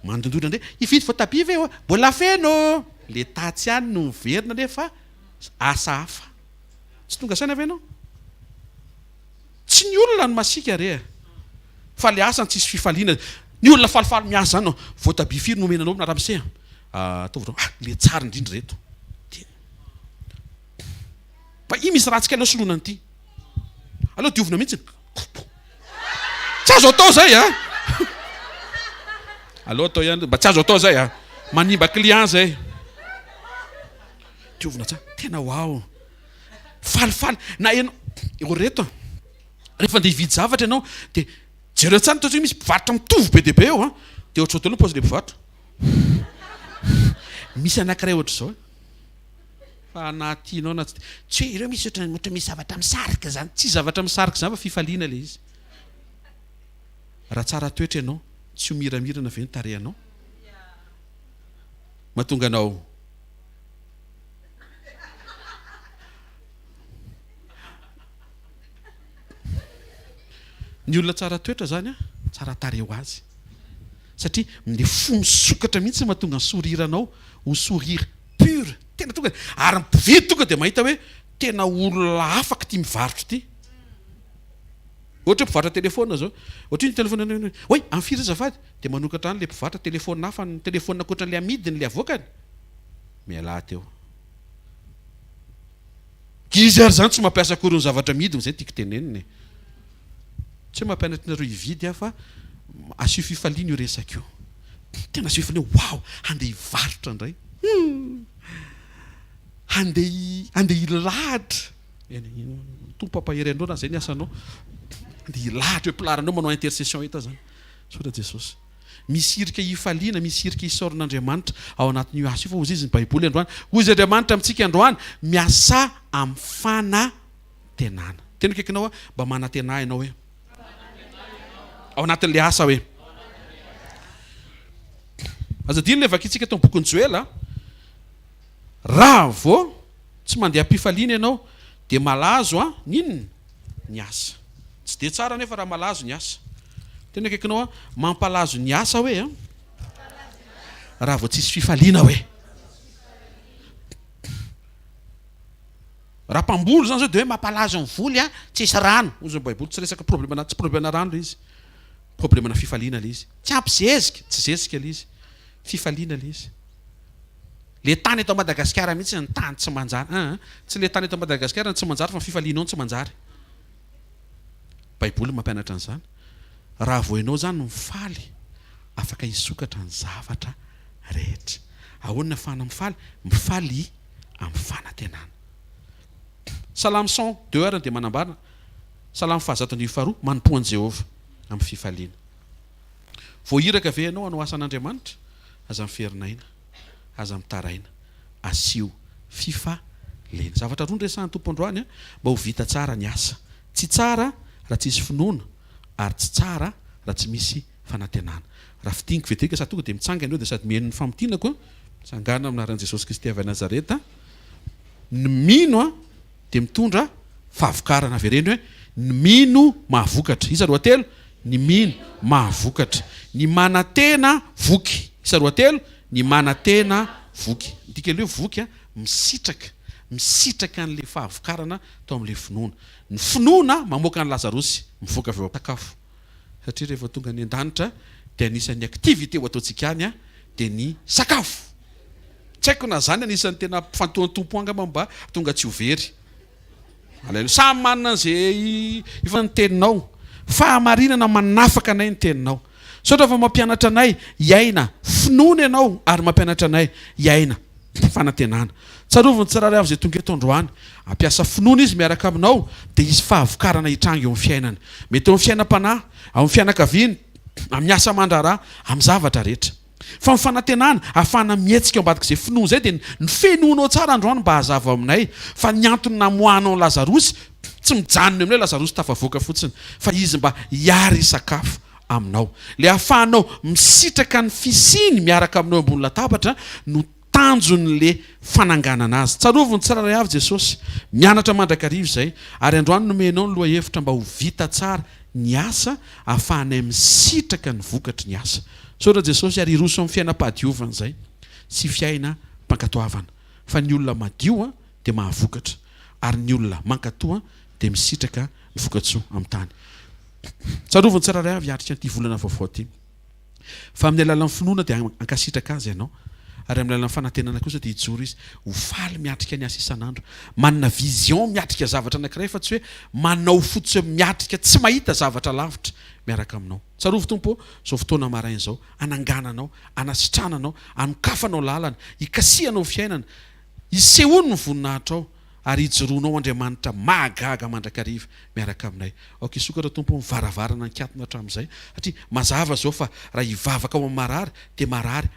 mandondona indray hividy voatabia ve mbola feno le tatsy ihany no miverina nefa asa hafa tsy tonga saina ve ianao tsy ny olona no masika re fa le asa tsisy fifaliana ny olona falifaly miasa zany voatabia firy no omenanao na ramose ataovatra le tsara indrindra reto fa i misy ratsika aleo solonany ity aleo diovina mihitsy tsy azo atao zay aleo atao ihany mba tsy azo atao zay manimba client zay diovina tsara tena hoao falifaly na ianao reto rehefa andeha hividy zavatra ianao dia jereo tsany toa misy mpivarotra mitovy be dehibe eo dia ohatr otelo paozy le mpivarotra misy anankiray ohatra zao fa anatianao na tsy hoe ireo misy ohatra misy zavatra misarika zany tsy zavatra misarika zany fa fifaliana le izy raha tsara toetra ianao tsy homiramirana ve nytarehanao mahatonga anao ny olona tsara toetra zany tsara tare ho azy satria le fo misokatra mihitsy mahatonga ny soriranao ho sourire pur tena tonga ary mpividy tonga dia mahita hoe tena olona afaka ty mivarotra ity ohatra mpivarotra telefôna zao ohatra ny telefôna oy amin'ny firy zafady dia manokatra ny le mpivarotra telefôna hafa ny telefôna ankoatran'le amidiny le avoakany miala teo izy ary zany tsy mampiasa akory ny zavatra midiny zay tiako teneniny tsy mampianatrareo ividy aho fa asio fifaliana io resaka io tena asio fifaliana wow andeha hivarotra indray andeha hilahatra tompo ampahery andreo na zay ny asanao andeha hilahatra hoe pilaranao manao intercession eto zany sora Jesosy misy irika hifaliana misy irika hisaoran'Andriamanitra ao anatin'io asa io fa ozy izy ny baiboly androany ozy Andriamanitra amintsika androany miasa amin'ny fanatenana tena kaikinao mba manatena ianao hoe ao anatin'le asa hoe azadiny le vakitsika tao bokon'ny Joela raha vao tsy mandeha am-pifaliana ianao dia malazo ninona ny asa tsy de tsara nefa raha malazo ny asa tena kaikinao mampalazo ny asa hoe raha vao tsisy fifaliana hoe raha mpamboly zany zao de hoe mampalazo ny voly tsisy rano ozy ny baiboly tsy resaka problema tsy problema rano le izy problema na fifaliana le izy tsy ampy zezika tsy zezika le izy fifaliana le izy le tany eto Madagasikara mihitsy ny tany tsy manjary tsy le tany eto Madagasikara ny tsy manjary fa fifalianao ny tsy manjary baiboly mampianatra an'izany raha vao ianao zany mifaly afaka hisokatra ny zavatra rehetra ahoana fana mifaly amin'ny fanatenana Salamy 102 heures dia manambara Salamy 112 manompo an Jehova amin'ny fifaliana vao iraka ve ianao hanao asan'Andriamanitra aza miferinaina aza mitaraina asio fifaliana zavatra roa nresahan'ny tompo androany mba ho vita tsara ny asa tsy tsara raha tsisy finoana ary tsy tsara raha tsy misy fanatenana raha fitianiko vetrika sa tonga dia mitsangana eo dia sady miheno ny famitianako sangana aminaran'i Jesosy Kristy avy Nazareta ny mino dia mitondra fahavokarana vereny hoe ny mino mahavokatra isa roatelo ny mino mahavokatra ny manatena voky isa roatelo ny manatena voky dika le voky misitraka n'le fahavokarana tao amin'le finoana ny finoana mamoaka ny Lazarosy mivoaka avy eo sakafo satria rehefa tonga ny an-danitra dia anisan'ny activité ho ataontsika any dia ny sakafo tsy haiko na zany anisan'ny tena mpifantohan'ny tompo angamba mba tonga tsy ho very samy manana an'izay efa ny teninao fahamarinana manafaka anay ny teninao sotra fa mampianatra anay iaina finoana ianao ary mampianatra anay iaina fanatenana tsaroviny tsirairay avy zay tonga eto androany ampiasa finoana izy miaraka aminao dia izy fahavokarana hitranga eo amin'ny fiainana mety eo amin'ny fiainam-panahy ao amin'ny fianakaviany amin'ny asa aman-draharaha amin'ny zavatra rehetra fa mifanatenana ahafahana mihetsika eo ambadika izay finoana zay dia ny fenonao tsara androany mba hazava aminay fa ny antony namoahanao Lazarosy tsy mijanona aminay Lazarosy tafavoaka fotsiny fa izy mba hiary sakafo aminao le ahafahanao misitraka ny fisiny miaraka aminao ambony latabatra no tanjon'le fananganana azy tsaroviny tsirairay avy Jesosy mianatra mandrakarivo izay ary androany nomenao ny loha hevitra mba ho vita tsara ny asa ahafahanay misitraka ny vokatry ny asa sora Jesosy ary iroso amin'ny fiainam-pahadiovana izay sy fiaina mankatoavana fa ny olona madio dia mahavokatra ary ny olona mankatoa dia misitraka ny vokatsoa amin'ny tany tsaroviny tsirairay avy hiatrika an'ity volana vaovao ty fa amin'ny alalan'ny finoana dia ankasitraka azy ianao ary amin'ny alalan'ny fanatenana kosa dia hijoro izy ho faly miatrika ny asa isan'andro manana vision miatrika zavatra anankiray fa tsy hoe manao fotsy miatrika tsy mahita zavatra lavitra miaraka aminao tsarovy tompo zao fotoana maraina izao anangananao anasitrananao anokafanao lalana hikasihanao fiainana hisehoany ny voninahitrao ary hijoroanao Andriamanitra mahagaga mandrakariva miaraka aminay ok isokatra tompo mivaravarana nykatona hatramin'izay satria mazava zao fa raha hivavaka ao amin'ny marary dia marary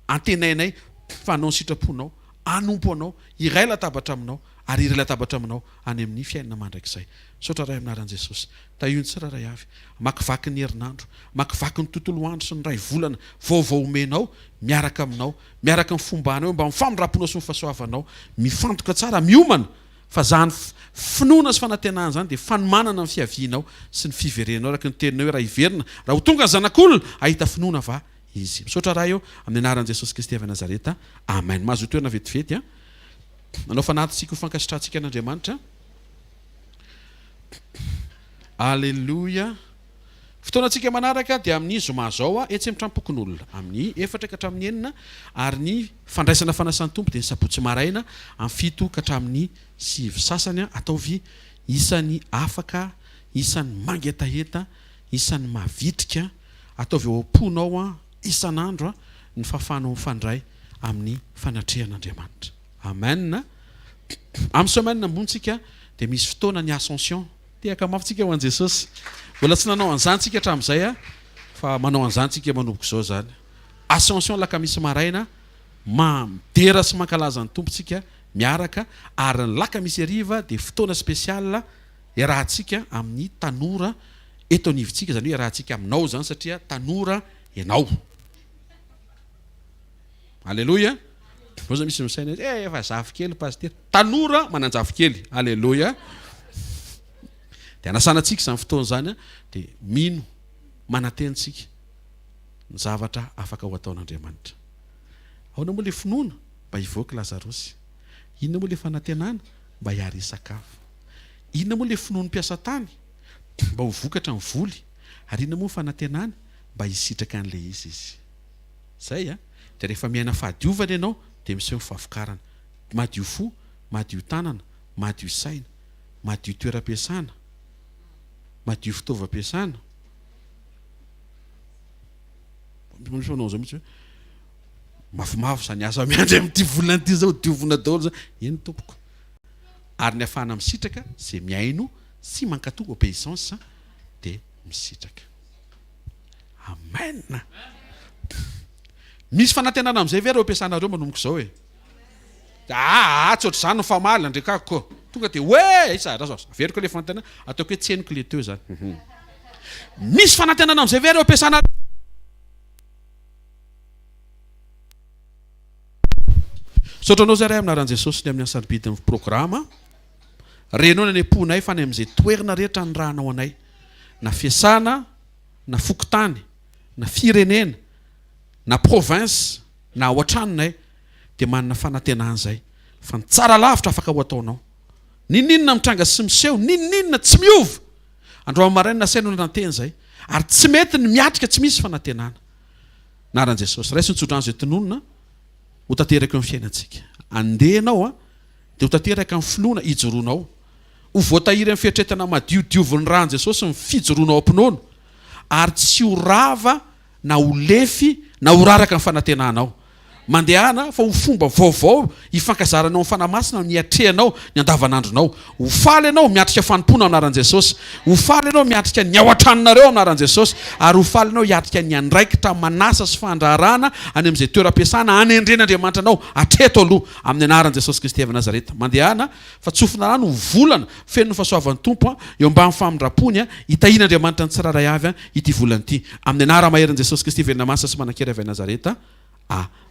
antenainay fa anao ny sitraponao anompo anao iray latabatra aminao ary iray latabatra aminao any amin'ny fiainana mandrakizay sotra ray aminaran'i Jesosy tahony tsirairay avy makivaky ny herinandro makivaky ny tontolo andro sy ny ray volana vaovao omenao miaraka aminao miaraka ny fombanao mba mifamindramponao sy mifasoavanao mifantoka tsara miomana fa zany finoana sy fanatenana zany dia fanomanana ny fiavianao sy ny fiverenao araka ny teninao hoe raha hiverina raha ho tonga ny zanak'olona ahita finoana va izy misaotra raha eo amin'ny anaran'i Jesosy Kristy avy Nazareta amen mahazo toerana vetivety nanao fanahy tsika ho fankasitrahantsika an'Andriamanitra Alleluia. Fotoanantsika manaraka dia amin'ny zoma zao etsy mitrampokon'olona amin'ny 4 ka hatramin'ny 9 ary ny fandraisana fanasan'ny tompo dia ny sabotsy maraina amin'ny 7 ka hatramin'ny 9 sasany ataovy isan'ny afaka, isan'ny mangetaheta, isan'ny mavitrika, ataovy eo am-ponao isan'andro ny fahafahanao mifandray amin'ny fanatrehan'Andriamanitra. Amen. Amin'ny semaine ambonitsika dia misy fotoana ny ascension. Tiaka mafitsika ho an' Jesosy. Mbola tsy nanao an'izantsika hatramin'izay fa manao an'izantsika manomboka izao zany. Ascension lakamisy maraina madera sy mankalaza ny tompontsika miaraka ary ny lakamisy hariva dia fotoana spesiala iarahantsika amin'ny tanora eto anivontsika, zany hoe iarahantsika aminao zany satria tanora ianao. Alleluia. Oza misy misaina efa zafikely pasteur. Tanora manan-jafikely. Alleluia. Dia anasanantsika izany fotoana zany dia mino manatentsika ny zavatra afaka ho ataon'Andriamanitra. Aona moa le finoana mba hivoaka Lazarosy. Inona moa le fanantenana mba hiary hisakafo. Inona moa le finoany mpiasa tany mba ho vokatra ny voly. Ary inona moa fanantenana mba hisitraka an'le izy. Zay dia rehefa miaina fahadiovana ianao dia miseho ny fahavokarana. Madio fo, madio tanana, madio saina, madio toeram-piasana, madio fitaovam-piasana. Mafimafy zany asa miandry amin'ity volana ity zao diovina daholo zao. Eny tompoko. Ary ny afahana misitraka izay miaino sy mankatoa obéissance dia misitraka. Amen. Misy fanantenana amin'izay ve reo ampiasanareo manomboka izao e? Tsy ohatr'izany no famaly andrekako koa. Tonga dia hoe isa averiko le fanantenana ataoko hoe tseniko le teo zany. Misy fanantenana amin'izay ve reo ampiasanareo? Sotranao zay ray aminaran'i Jesosy ny amin'ny asarobidy amin'ny programa. Renao ny amponay fa ny amin'izay toerana rehetra ny rahanao anay. Na fiasana, na fokotany, na firenena, na province, na ao an-tranonay dia manana fanantenana izay. Fa ny tsara lavitra afaka ho ataonao. Ninninona mitranga sy miseho, ninninona tsy miova. Androany maraina nasainao nanteny izay. Ary tsy mety ny miatrika tsy misy fanantenana. Naran'i Jesosy. Raisy nitsodrano izay tononona ho tanteraka eo amin'ny fiainantsika. Andehanao dia ho tanteraka amin'ny finoana hijoroanao. Ho voatahiry amin'ny fieritretana madiodiovon'ny ran'i Jesosy ny fijoroanao am-pinoana. Ary tsy ho rava na ho lefy na ho raraka ny fanantenanao. Mandehana fa ho fomba vaovao hifankazaranao ny fanamasina ny atrehanao ny andavanandronao. Ho faly ianao miatrika fanompona anaran'i Jesosy. Ho faly ianao miatrika ny ao an-tranonareo anaran'i Jesosy. Ary ho faly ianao hiatrika ny andraikitra manasa sy fandraharana any amin'izay toeram-piasana anendren'Andriamanitra anao atreto aloha amin'ny anaran'i Jesosy Kristy avy Nazareta. Mandehana fa tsofina rano ho volana feno ny fahasoavan'ny tompo eo ambany famindrapony hitahian'Andriamanitra ny tsiraray avy ity volana ity. Amin'ny anara maheran'i Jesosy Kristy velona masina sy manan-kery avy Nazareta.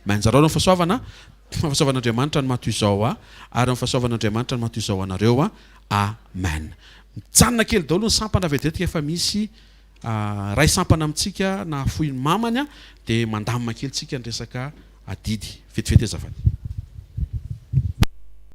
Manjarao ny fahasoavan'Andriamanitra ny matoy izao ary ny fahasoavan'Andriamanitra ny matoy izao anareo amen. Mijanona kely daholo ny sampana vedetika efa misy ray sampana amintsika na fohy mamany dia mandamina kely tsika ny resaka adidy vetivety azafady.